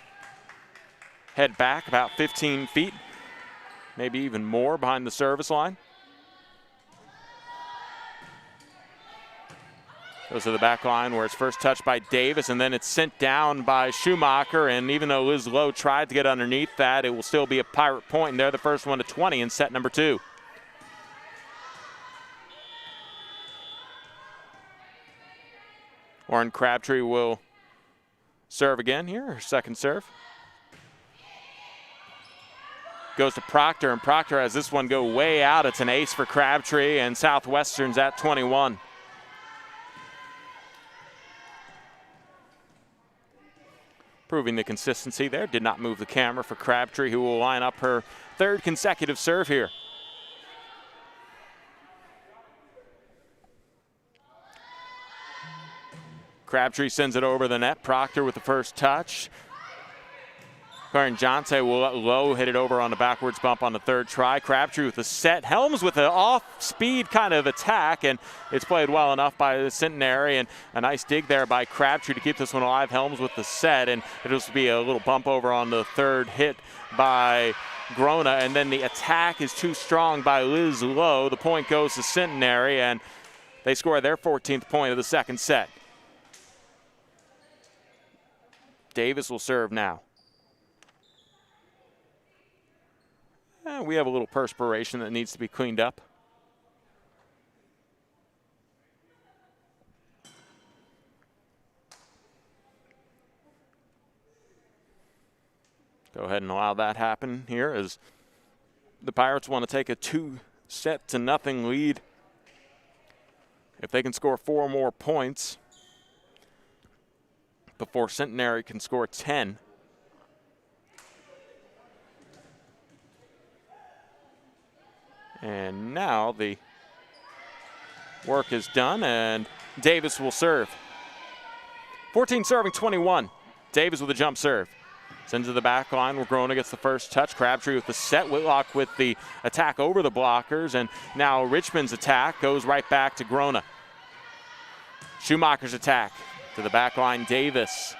head back about 15 feet, maybe even more behind the service line. Goes to the back line where it's first touched by Davis, and then it's sent down by Schumacher, and even though Liz Lowe tried to get underneath that, it will still be a Pirate point, and they're the first one to 20 in set number 2. Lauren Crabtree will serve again here, her second serve. Goes to Proctor, and Proctor has this one go way out. It's an ace for Crabtree, and Southwestern's at 21. Proving the consistency there. Did not move the camera for Crabtree, who will line up her third consecutive serve here. Crabtree sends it over the net. Proctor with the first touch. Clarion Jonte will let Lowe hit it over on the backwards bump on the third try. Crabtree with the set. Helms with an off-speed kind of attack, and it's played well enough by the Centenary, and a nice dig there by Crabtree to keep this one alive. Helms with the set, and it'll just be a little bump over on the third hit by Grona, and then the attack is too strong by Liz Lowe. The point goes to Centenary, and they score their 14th point of the second set. Davis will serve now. We have a little perspiration that needs to be cleaned up. Go ahead and allow that happen here as the Pirates want to take a 2-0 lead If they can score 4 more points before Centenary can score 10. And now the work is done, and Davis will serve. 14 serving 21. Davis with a jump serve. Sends to the back line where Grona gets the first touch. Crabtree with the set. Whitlock with the attack over the blockers. And now Richmond's attack goes right back to Grona. Schumacher's attack to the back line. Davis.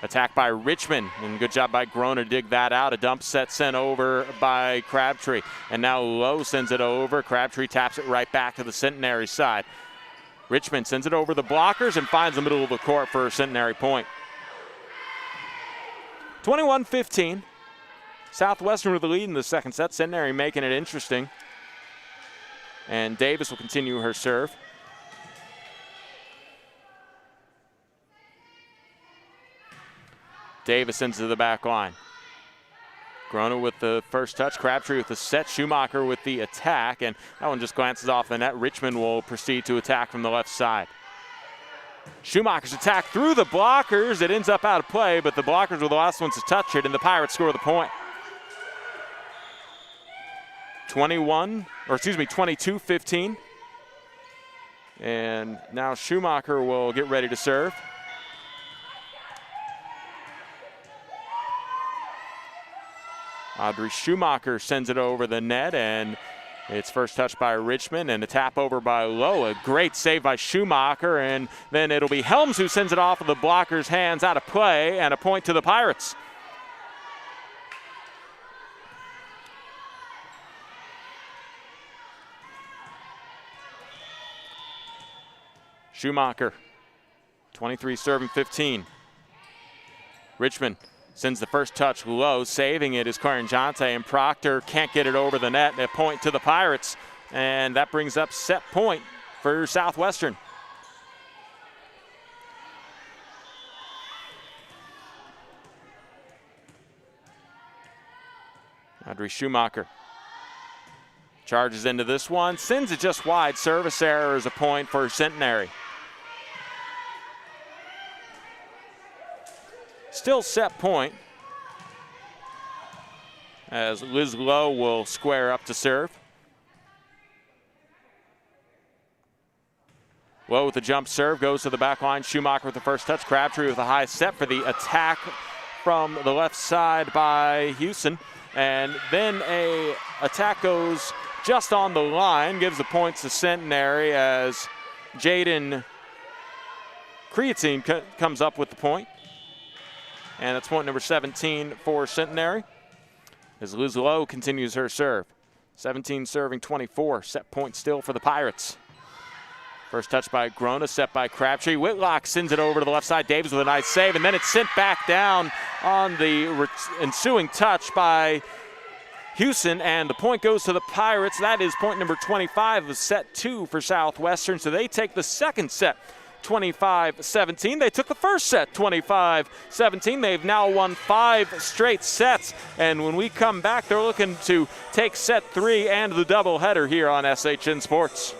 Attack by Richmond, and good job by Grona to dig that out. A dump set sent over by Crabtree. And now Lowe sends it over. Crabtree taps it right back to the Centenary side. Richmond sends it over the blockers and finds the middle of the court for a Centenary point. 21-15. Southwestern with the lead in the second set. Centenary making it interesting. And Davis will continue her serve. Davis into the back line. Grona with the first touch. Crabtree with the set. Schumacher with the attack. And that one just glances off the net. Richmond will proceed to attack from the left side. Schumacher's attack through the blockers. It ends up out of play, but the blockers were the last ones to touch it, and the Pirates score the point. 22-15. And now Schumacher will get ready to serve. Audrey Schumacher sends it over the net, and it's first touch by Richmond and a tap over by Lowe. A great save by Schumacher, and then it'll be Helms who sends it off of the blocker's hands out of play, and a point to the Pirates. Schumacher, 23 serving 15. Richmond sends the first touch low. Saving it is Carinjante, and Proctor can't get it over the net. A point to the Pirates, and that brings up set point for Southwestern. Audrey Schumacher charges into this one, sends it just wide. Service error is a point for Centenary. Still set point as Liz Lowe will square up to serve. Lowe with the jump serve goes to the back line. Schumacher with the first touch. Crabtree with a high set for the attack from the left side by Houston. And then a attack goes just on the line, gives the points to Centenary as Jaden Creatine comes up with the point. And that's point number 17 for Centenary as Liz Lowe continues her serve. 17 serving 24, set point still for the Pirates. First touch by Grona, set by Crabtree. Whitlock sends it over to the left side. Davis with a nice save, and then it's sent back down on the ensuing touch by Houston, and the point goes to the Pirates. That is point number 25 of set 2 for Southwestern, so they take the second set 25-17. They took the first set 25-17. They've now won 5 straight sets, and when we come back, they're looking to take set 3 and the doubleheader here on SHN Sports.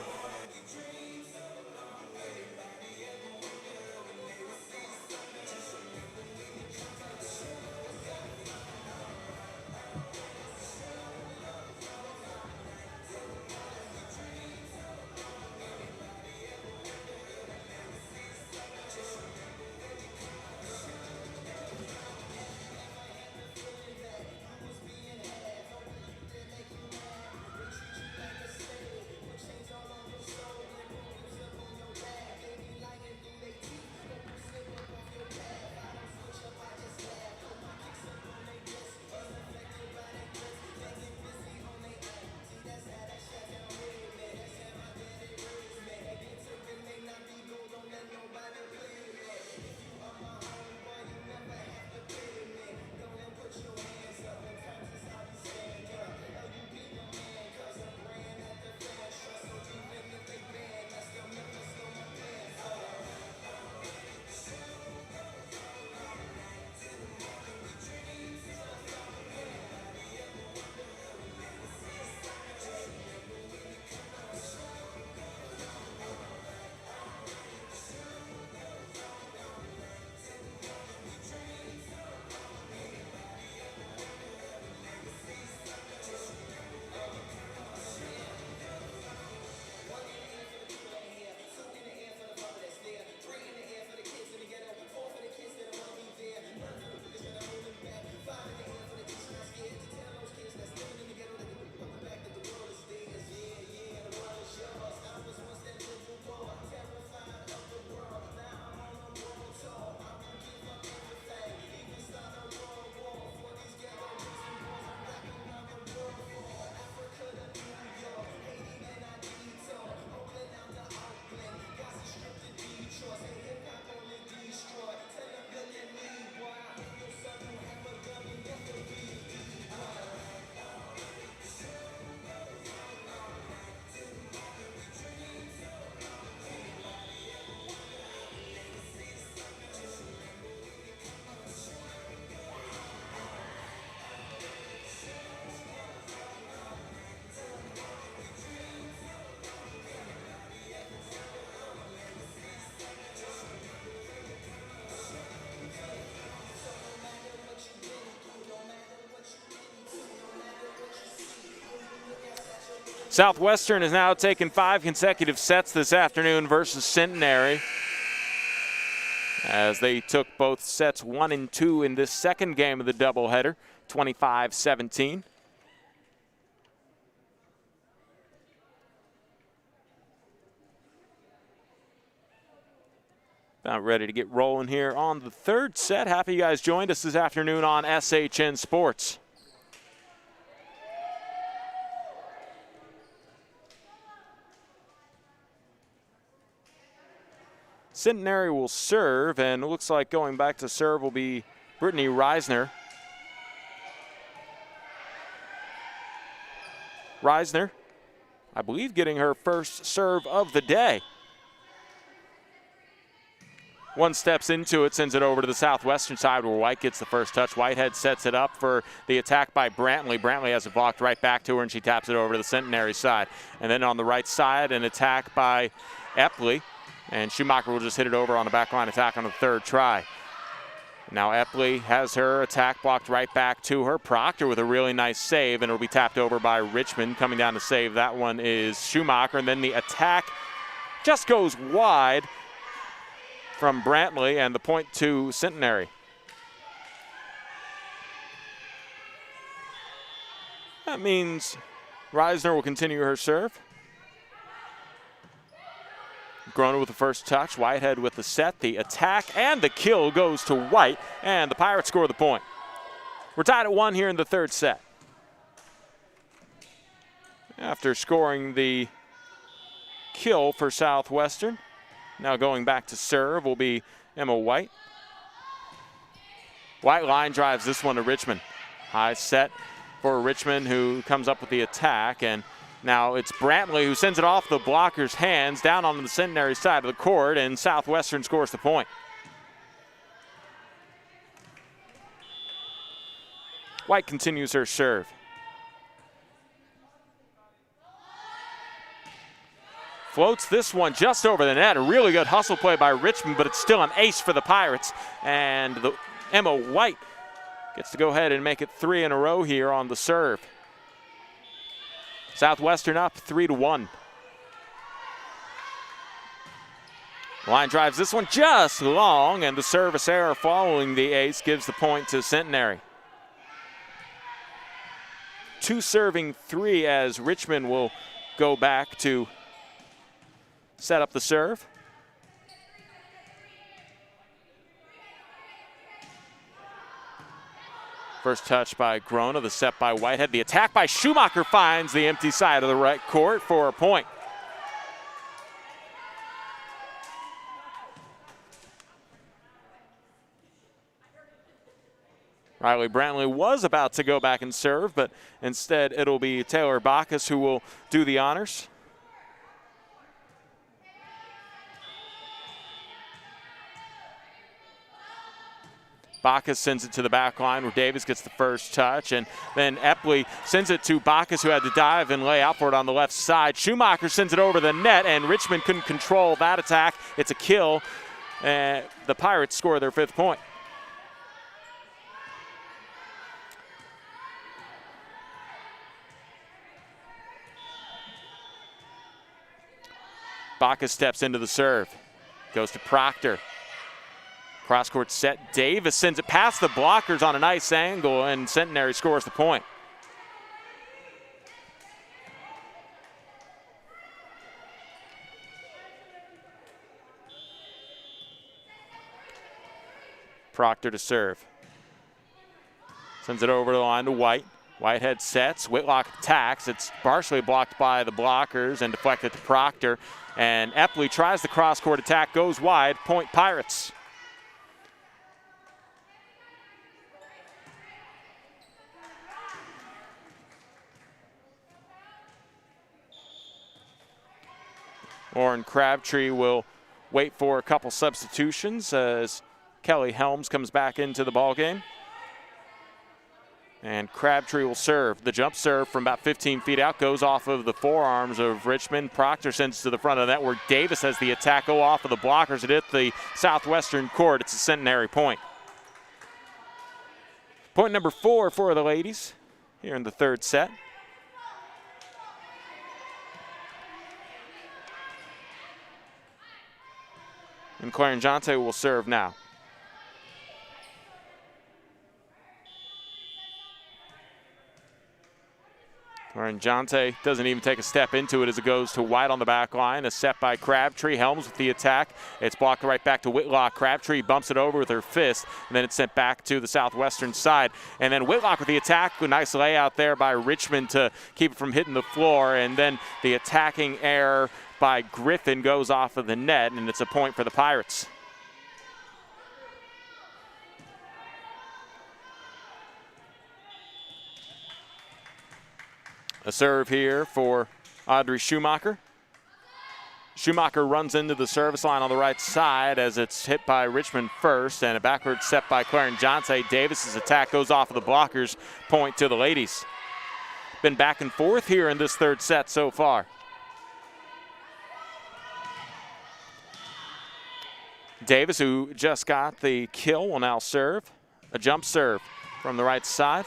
Southwestern has now taken 5 consecutive sets this afternoon versus Centenary, as they took both sets 1 and 2 in this second game of the doubleheader, 25-17. About ready to get rolling here on the third set. Happy you guys joined us this afternoon on SHN Sports. Centenary will serve, and it looks like going back to serve will be Brittany Reisner. Reisner, I believe, getting her first serve of the day. One steps into it, sends it over to the Southwestern side where White gets the first touch. Whitehead sets it up for the attack by Brantley. Brantley has it blocked right back to her, and she taps it over to the Centenary side. And then on the right side, an attack by Epley. And Schumacher will just hit it over on the backline attack on the third try. Now Epley has her attack blocked right back to her. Proctor with a really nice save, and it'll be tapped over by Richmond. Coming down to save that one is Schumacher. And then the attack just goes wide from Brantley, and the point to Centenary. That means Reisner will continue her serve. Groner with the first touch, Whitehead with the set, the attack, and the kill goes to White, and the Pirates score the point. We're tied at 1 here in the third set. After scoring the kill for Southwestern, now going back to serve will be Emma White. White line drives this one to Richmond. High set for Richmond, who comes up with the attack, and now it's Brantley who sends it off the blocker's hands down on the Centenary side of the court, and Southwestern scores the point. White continues her serve. Floats this one just over the net. A really good hustle play by Richmond, but it's still an ace for the Pirates. And Emma White gets to go ahead and make it 3 in a row here on the serve. Southwestern up 3-1. Line drives this one just long, and the service error following the ace gives the point to Centenary. 2 serving 3 as Richmond will go back to set up the serve. First touch by Grona, the set by Whitehead. The attack by Schumacher finds the empty side of the right court for a point. Riley Brantley was about to go back and serve, but instead it'll be Taylor Bacchus who will do the honors. Bacchus sends it to the back line where Davis gets the first touch, and then Epley sends it to Bacchus, who had to dive and lay out for it on the left side. Schumacher sends it over the net, and Richmond couldn't control that attack. It's a kill, and the Pirates score their 5th point. Bacchus steps into the serve, goes to Proctor. Cross-court set, Davis sends it past the blockers on a nice angle, and Centenary scores the point. Proctor to serve. Sends it over the line to White. Whitehead sets, Whitlock attacks. It's partially blocked by the blockers and deflected to Proctor. And Epley tries the cross-court attack, goes wide, point Pirates. Lauren Crabtree will wait for a couple substitutions as Kelly Helms comes back into the ballgame. And Crabtree will serve. The jump serve from about 15 feet out goes off of the forearms of Richmond. Proctor sends to the front of the net where Davis has the attack go off of the blockers. It hit the Southwestern court. It's a Centenary point. Point number 4 for the ladies here in the third set. And Clarenjante will serve now. Clarenjante doesn't even take a step into it as it goes to White on the back line. A set by Crabtree. Helms with the attack. It's blocked right back to Whitlock. Crabtree bumps it over with her fist, and then it's sent back to the Southwestern side. And then Whitlock with the attack. A nice layout there by Richmond to keep it from hitting the floor. And then the attacking error by Griffin goes off of the net, and it's a point for the Pirates. A serve here for Audrey Schumacher. Schumacher runs into the service line on the right side as it's hit by Richmond first, and a backward set by Clarenjante. Davis's attack goes off of the blockers, point to the ladies. Been back and forth here in this third set so far. Davis, who just got the kill, will now serve. A jump serve from the right side.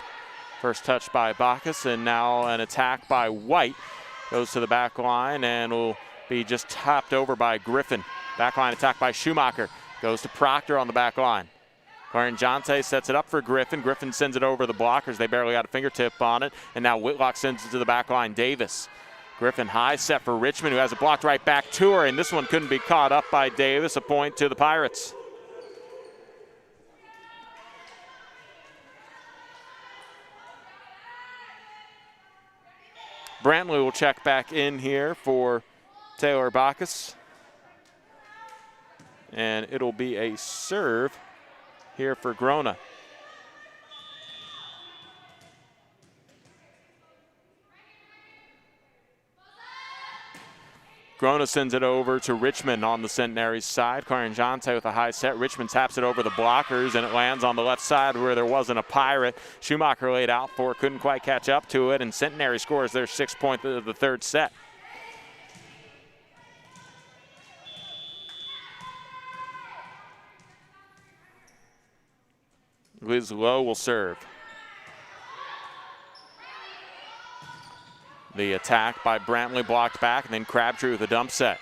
First touch by Bacchus, and now an attack by White. Goes to the back line and will be just topped over by Griffin. Back line attack by Schumacher. Goes to Proctor on the back line. Clarenjante sets it up for Griffin. Griffin sends it over the blockers. They barely got a fingertip on it. And now Whitlock sends it to the back line. Davis. Griffin high set for Richmond, who has it blocked right back to her. And this one couldn't be caught up by Davis. A point to the Pirates. Brantley will check back in here for Taylor Bacchus. And it'll be a serve here for Grona. Grona sends it over to Richmond on the Centenary side. Clarenjante with a high set. Richmond taps it over the blockers, and it lands on the left side where there wasn't a Pirate. Schumacher laid out for it, couldn't quite catch up to it, and Centenary scores their 6th point of the third set. Liz Lowe will serve. The attack by Brantley blocked back, and then Crabtree with a dump set.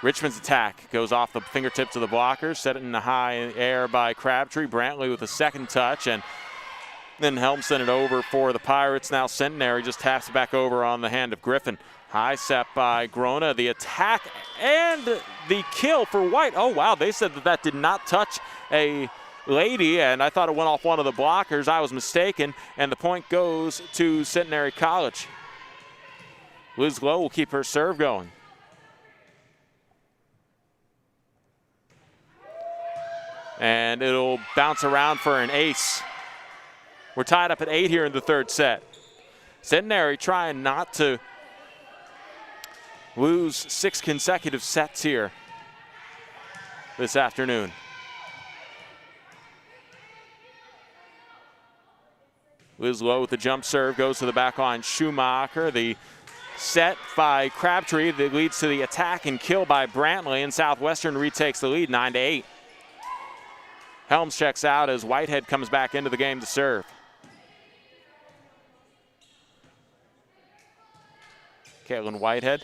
Richmond's attack goes off the fingertips of the blockers, set it in the high air by Crabtree. Brantley with a second touch, and then Helms sent it over for the Pirates. Now Centenary just taps it back over on the hand of Griffin. High set by Grona. The attack and the kill for White. Oh, wow, they said that did not touch a lady, and I thought it went off one of the blockers. I was mistaken, and the point goes to Centenary College. Liz Lowe will keep her serve going. And it'll bounce around for an ace. We're tied up at 8 here in the third set. Centenary trying not to lose 6 consecutive sets here this afternoon. Liz Lowe with the jump serve goes to the back line. Schumacher, the set by Crabtree that leads to the attack and kill by Brantley, and Southwestern retakes the lead 9-8. Helms checks out as Whitehead comes back into the game to serve. Caitlin Whitehead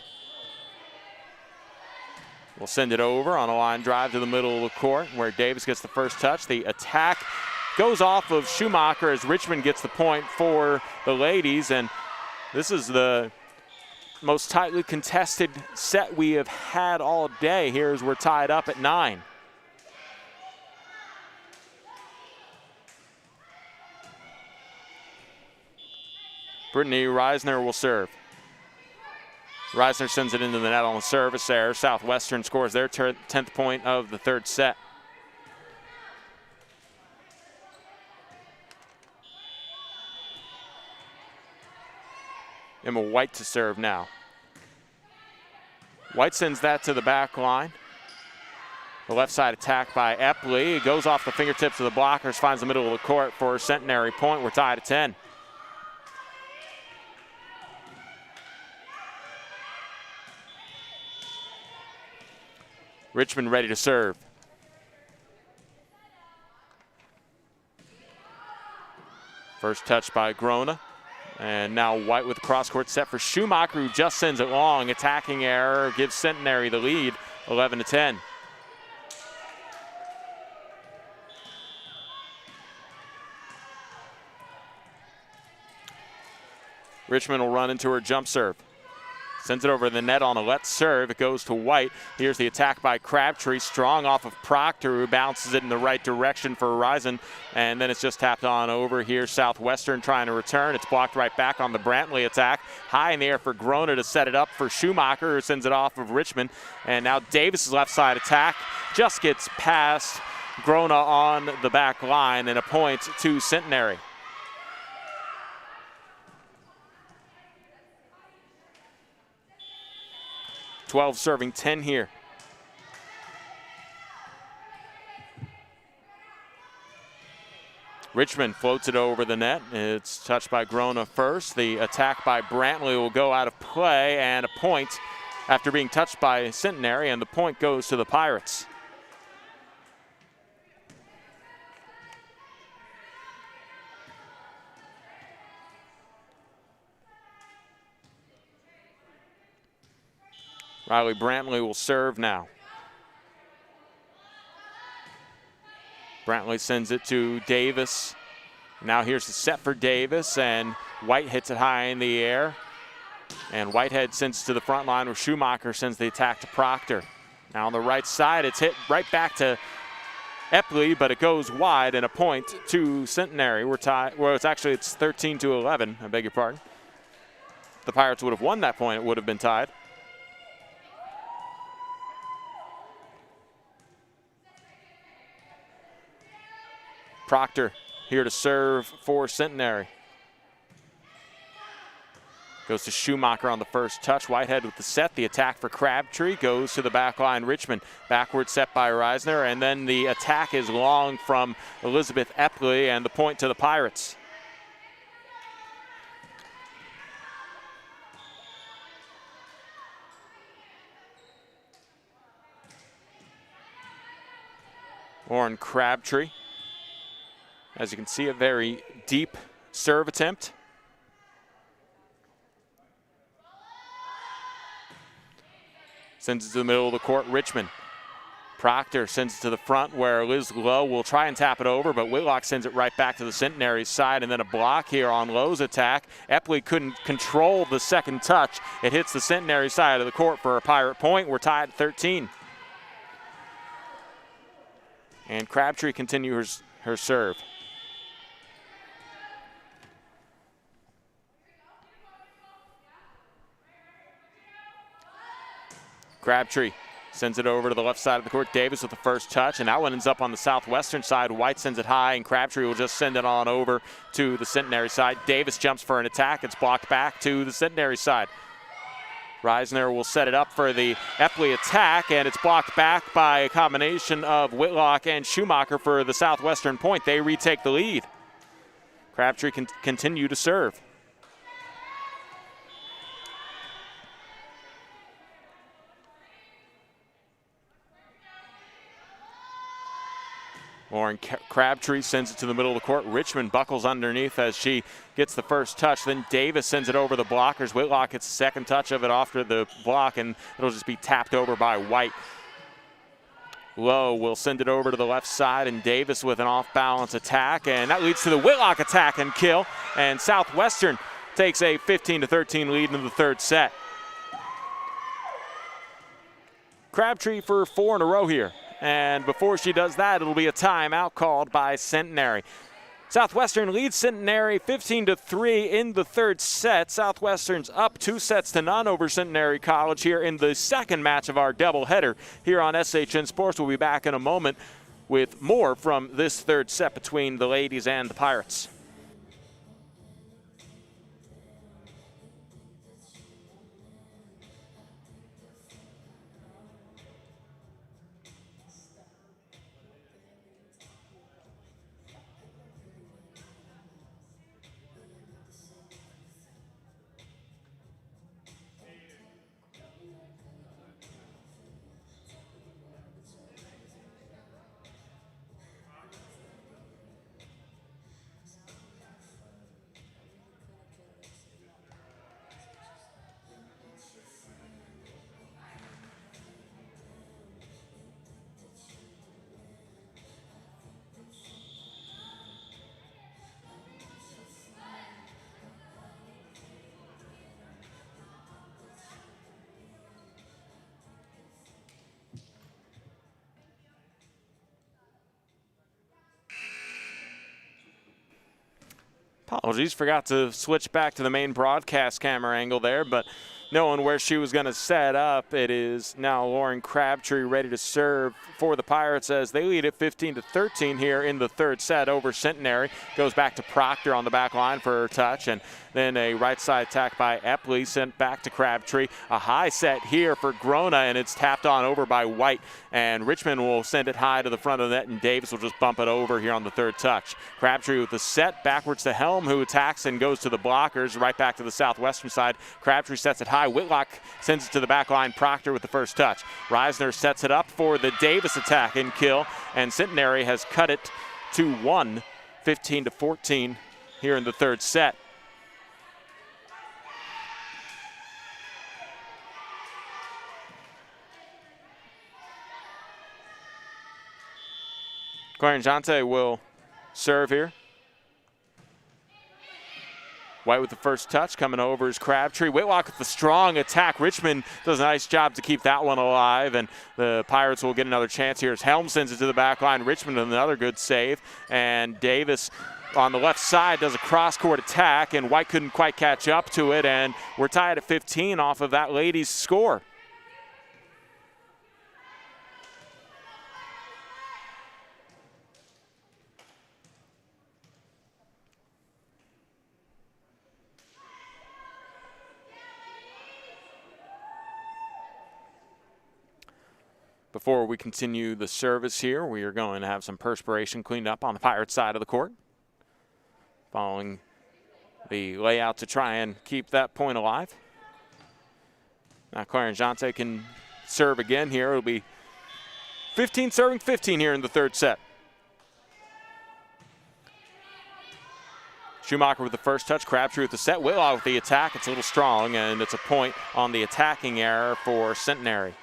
will send it over on a line drive to the middle of the court where Davis gets the first touch. The attack goes off of Schumacher as Richmond gets the point for the ladies, and this is the most tightly contested set we have had all day here as we're tied up at 9. Brittany Reisner will serve. Reisner sends it into the net on the service error. Southwestern scores their 10th point of the third set. Emma White to serve now. White sends that to the back line. The left side attack by Epley. It goes off the fingertips of the blockers, finds the middle of the court for a Centenary point. We're tied at 10. Richmond ready to serve. First touch by Grona. And now White with the cross-court set for Schumacher, who just sends it long. Attacking error gives Centenary the lead, 11-10. Richmond will run into her jump serve. Sends it over the net on a let serve. It goes to White. Here's the attack by Crabtree. Strong off of Proctor, who bounces it in the right direction for Horizon. And then it's just tapped on over here. Southwestern trying to return. It's blocked right back on the Brantley attack. High in the air for Grona to set it up for Schumacher, who sends it off of Richmond. And now Davis's left side attack just gets past Grona on the back line, and a point to Centenary. (12 serving 10 here. Richmond floats it over the net. It's touched by Grona first. The attack by Brantley will go out of play, and a point after being touched by Centenary, and the point goes to the Pirates. Riley Brantley will serve now. Brantley sends it to Davis. Now here's the set for Davis, and White hits it high in the air. And Whitehead sends it to the front line, where Schumacher sends the attack to Proctor. Now on the right side, it's hit right back to Epley, but it goes wide, and a point to Centenary. We're tied. Well, it's 13-11. I beg your pardon. If the Pirates would have won that point, it would have been tied. Proctor here to serve for Centenary. Goes to Schumacher on the first touch. Whitehead with the set. The attack for Crabtree goes to the back line. Richmond backward set by Reisner, and then the attack is long from Elizabeth Epley, and the point to the Pirates. Lauren Crabtree. As you can see, a very deep serve attempt. Sends it to the middle of the court, Richmond. Proctor sends it to the front, where Liz Lowe will try and tap it over, but Whitlock sends it right back to the Centenary side, and then a block here on Lowe's attack. Epley couldn't control the second touch. It hits the Centenary side of the court for a Pirate point. We're tied at 13. And Crabtree continues her serve. Crabtree sends it over to the left side of the court. Davis with the first touch, and that one ends up on the Southwestern side. White sends it high, and Crabtree will just send it on over to the Centenary side. Davis jumps for an attack. It's blocked back to the Centenary side. Reisner will set it up for the Epley attack, and it's blocked back by a combination of Whitlock and Schumacher for the Southwestern point. They retake the lead. Crabtree can continue to serve. Lauren Crabtree sends it to the middle of the court. Richmond buckles underneath as she gets the first touch. Then Davis sends it over the blockers. Whitlock gets the second touch of it after the block, and it'll just be tapped over by White. Lowe will send it over to the left side, and Davis with an off-balance attack, and that leads to the Whitlock attack and kill. And Southwestern takes a 15-13 lead into the third set. Crabtree for 4 in a row here. And before she does that, it'll be a timeout called by Centenary. Southwestern leads Centenary 15-3 in the third set. Southwestern's up 2-0 over Centenary College here in the second match of our doubleheader here on SHN Sports. We'll be back in a moment with more from this third set between the ladies and the Pirates. Apologies, forgot to switch back to the main broadcast camera angle there, but knowing where she was going to set up, it is now Lauren Crabtree ready to serve for the Pirates as they lead at 15-13 here in the third set over Centenary. Goes back to Proctor on the back line for her touch, and then a right side attack by Epley sent back to Crabtree. A high set here for Grona, and it's tapped on over by White, and Richmond will send it high to the front of the net, and Davis will just bump it over here on the third touch. Crabtree with the set backwards to Helm, who attacks and goes to the blockers, right back to the Southwestern side. Crabtree sets it high. Whitlock sends it to the back line. Proctor with the first touch. Reisner sets it up for the Davis attack and kill, and Centenary has cut it to 1, 15-14 here in the third set. Quaranjante will serve here. White with the first touch, coming over is Crabtree. Whitlock with the strong attack. Richmond does a nice job to keep that one alive, and the Pirates will get another chance here as Helm sends it to the back line. Richmond with another good save, and Davis on the left side does a cross-court attack, and White couldn't quite catch up to it, and we're tied at 15 off of that ladies' score. Before we continue the service here, we are going to have some perspiration cleaned up on the Pirates side of the court, following the layout to try and keep that point alive. Now Quaranjante can serve again here. It'll be 15 serving 15 here in the third set. Schumacher with the first touch, Crabtree with the set, Whitlock with the attack. It's a little strong, and it's a point on the attacking error for Centenary.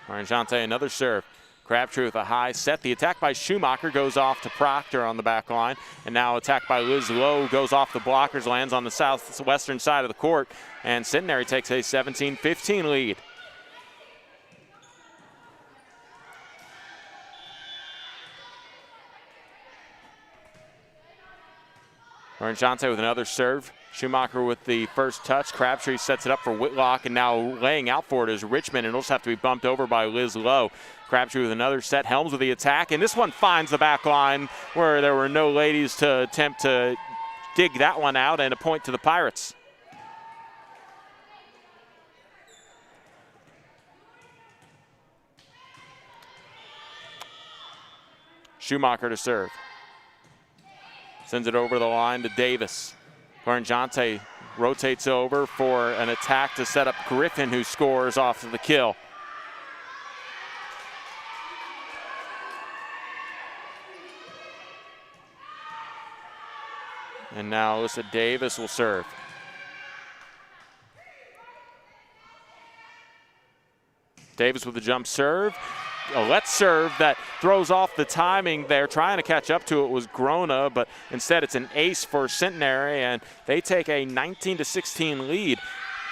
Quaranjante another serve. Crabtree with a high set. The attack by Schumacher goes off to Proctor on the back line. And now attack by Liz Lowe goes off the blockers, lands on the southwestern side of the court. And Centenary takes a 17-15 lead. Quaranjante with another serve. Schumacher with the first touch. Crabtree sets it up for Whitlock, and now laying out for it is Richmond, and it'll just have to be bumped over by Liz Lowe. Crabtree with another set. Helms with the attack, and this one finds the back line where there were no ladies to attempt to dig that one out, and a point to the Pirates. Schumacher to serve. Sends it over the line to Davis. Quaranjante rotates over for an attack to set up Griffin, who scores off of the kill. And now Alyssa Davis will serve. Davis with the jump serve. A let's serve that throws off the timing there. Trying to catch up to it was Grona, but instead it's an ace for Centenary, and they take a 19-16 lead.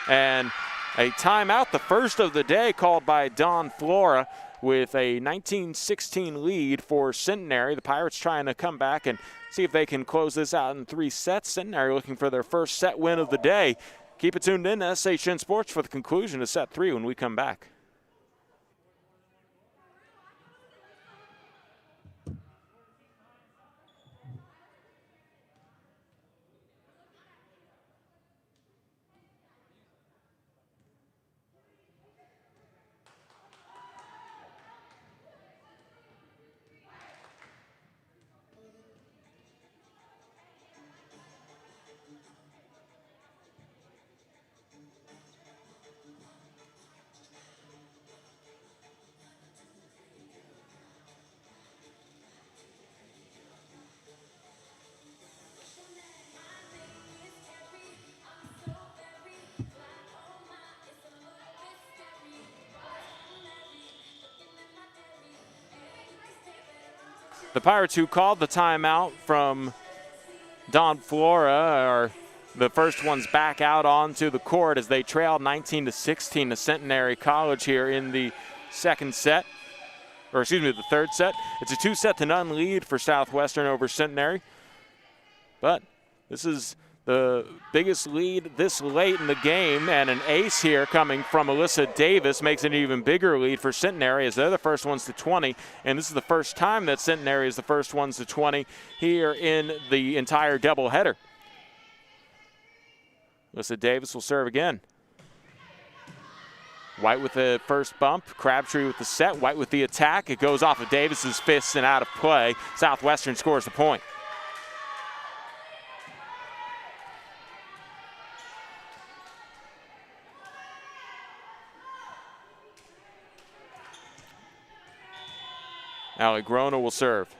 And a timeout, the first of the day, called by Dawn Flora, with a 19-16 lead for Centenary. The Pirates trying to come back and see if they can close this out in 3 sets. Centenary looking for their first set win of the day. Keep it tuned in to SHN Sports for the conclusion of set 3 when we come back. The Pirates, who called the timeout from Dawn Flora, are the first ones back out onto the court as they trail 19-16 to Centenary College here in the second set. Or excuse me, the third set. It's a 2-0 lead for Southwestern over Centenary. But this is the biggest lead this late in the game, and an ace here coming from Alyssa Davis makes an even bigger lead for Centenary as they're the first ones to 20, and this is the first time that Centenary is the first ones to 20 here in the entire doubleheader. Alyssa Davis will serve again. White with the first bump, Crabtree with the set, White with the attack. It goes off of Davis's fists and out of play. Southwestern scores the point. Allie Grona will serve.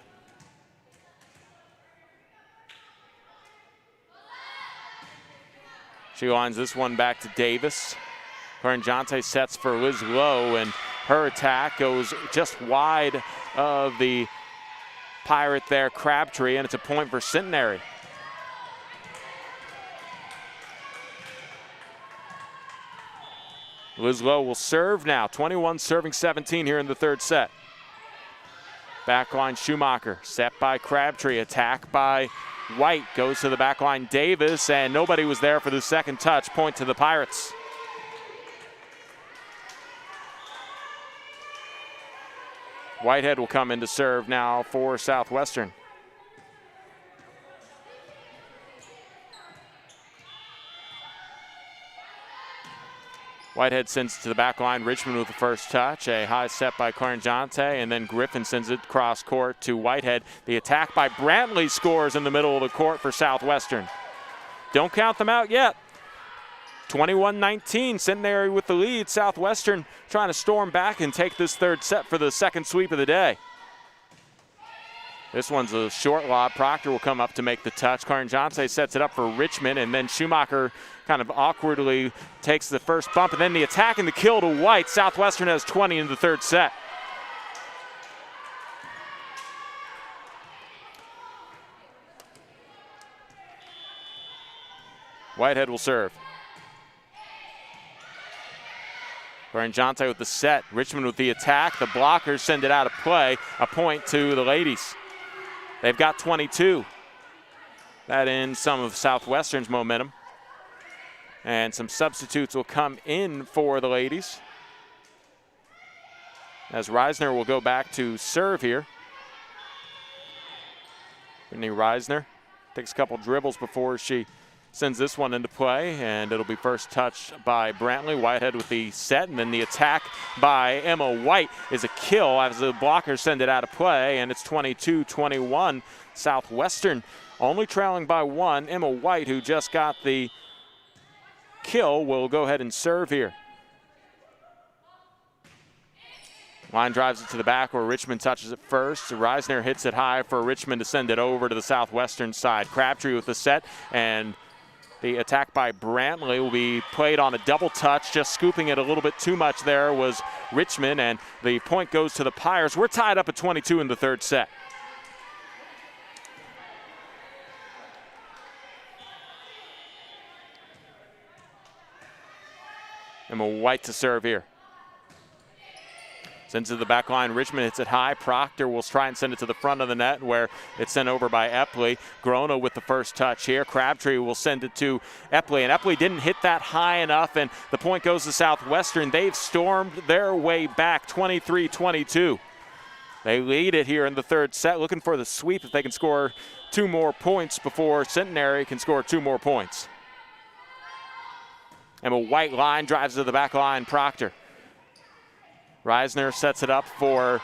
She lines this one back to Davis. Corinjante sets for Liz Lowe, and her attack goes just wide of the Pirate there, Crabtree, and it's a point for Centenary. Liz Lowe will serve now. 21 serving 17 here in the third set. Backline Schumacher, set by Crabtree, attack by White, goes to the backline Davis, and nobody was there for the second touch. Point to the Pirates. Whitehead will come in to serve now for Southwestern. Whitehead sends it to the back line. Richmond with the first touch. A high set by Corinjante, and then Griffin sends it cross court to Whitehead. The attack by Brantley scores in the middle of the court for Southwestern. Don't count them out yet. 21-19, Centenary with the lead. Southwestern trying to storm back and take this third set for the second sweep of the day. This one's a short lob. Proctor will come up to make the touch. Corinjante sets it up for Richmond, and then Schumacher kind of awkwardly takes the first bump, and then the attack and the kill to White. Southwestern has 20 in the third set. Whitehead will serve. Corinjante with the set. Richmond with the attack. The blockers send it out of play. A point to the ladies. They've got 22. That ends some of Southwestern's momentum. And some substitutes will come in for the ladies, as Reisner will go back to serve here. Brittany Reisner takes a couple dribbles before she sends this one into play, and it'll be first touched by Brantley. Whitehead with the set, and then the attack by Emma White is a kill as the blockers send it out of play, and it's 22-21. Southwestern only trailing by one. Emma White, who just got the kill, will go ahead and serve here. Line drives it to the back where Richmond touches it first. Reisner hits it high for Richmond to send it over to the Southwestern side. Crabtree with the set, and the attack by Brantley will be played on a double touch. Just scooping it a little bit too much there was Richmond, and the point goes to the Pirates. We're tied up at 22 in the third set. Emma White to serve here. Sends it to the back line. Richmond hits it high. Proctor will try and send it to the front of the net where it's sent over by Epley. Grona with the first touch here. Crabtree will send it to Epley, and Epley didn't hit that high enough, and the point goes to Southwestern. They've stormed their way back, 23-22. They lead it here in the third set, looking for the sweep if they can score 2 more points before Centenary can score 2 more points. Emma White line drives to the back line. Proctor. Reisner sets it up for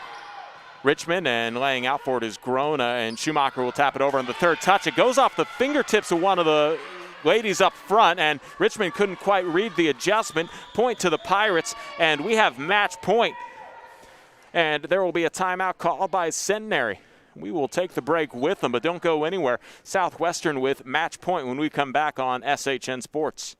Richmond, and laying out for it is Grona, and Schumacher will tap it over on the third touch. It goes off the fingertips of one of the ladies up front, and Richmond couldn't quite read the adjustment. Point to the Pirates, and we have match point. And there will be a timeout called by Centenary. We will take the break with them, but don't go anywhere. Southwestern with match point when we come back on SHN Sports.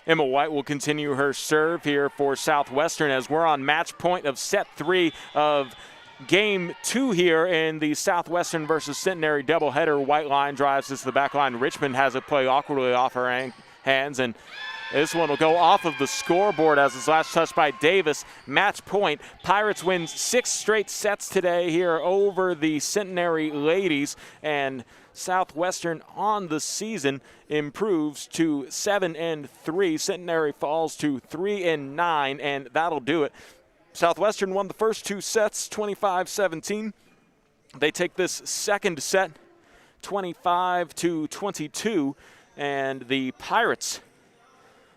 Emma White will continue her serve here for Southwestern as we're on match point of set 3 of Game 2 here in the Southwestern versus Centenary doubleheader. White line drives this to the back line. Richmond has it play awkwardly off her hands, and this one will go off of the scoreboard as it's last touched by Davis. Match point. Pirates win 6 straight sets today here over the Centenary ladies, and Southwestern on the season improves to 7-3. Centenary falls to 3-9, and that'll do it. Southwestern won the first 2 sets 25-17. They take this second set 25-22, and the Pirates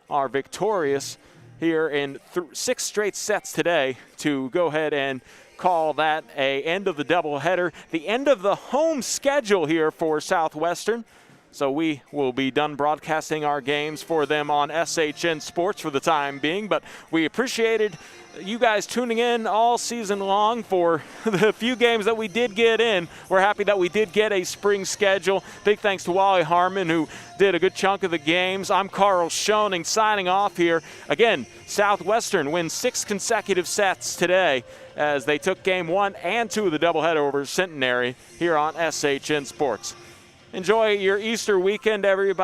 are victorious here in 6 straight sets today to go ahead and call that a end of the doubleheader, the end of the home schedule here for Southwestern. So we will be done broadcasting our games for them on SHN Sports for the time being, but we appreciated you guys tuning in all season long for the few games that we did get in. We're happy that we did get a spring schedule. Big thanks to Wally Harmon, who did a good chunk of the games. I'm Carl Schoening signing off here. Again, Southwestern wins 6 consecutive sets today as they took game 1 and 2 of the doubleheader over Centenary here on SHN Sports. Enjoy your Easter weekend, everybody.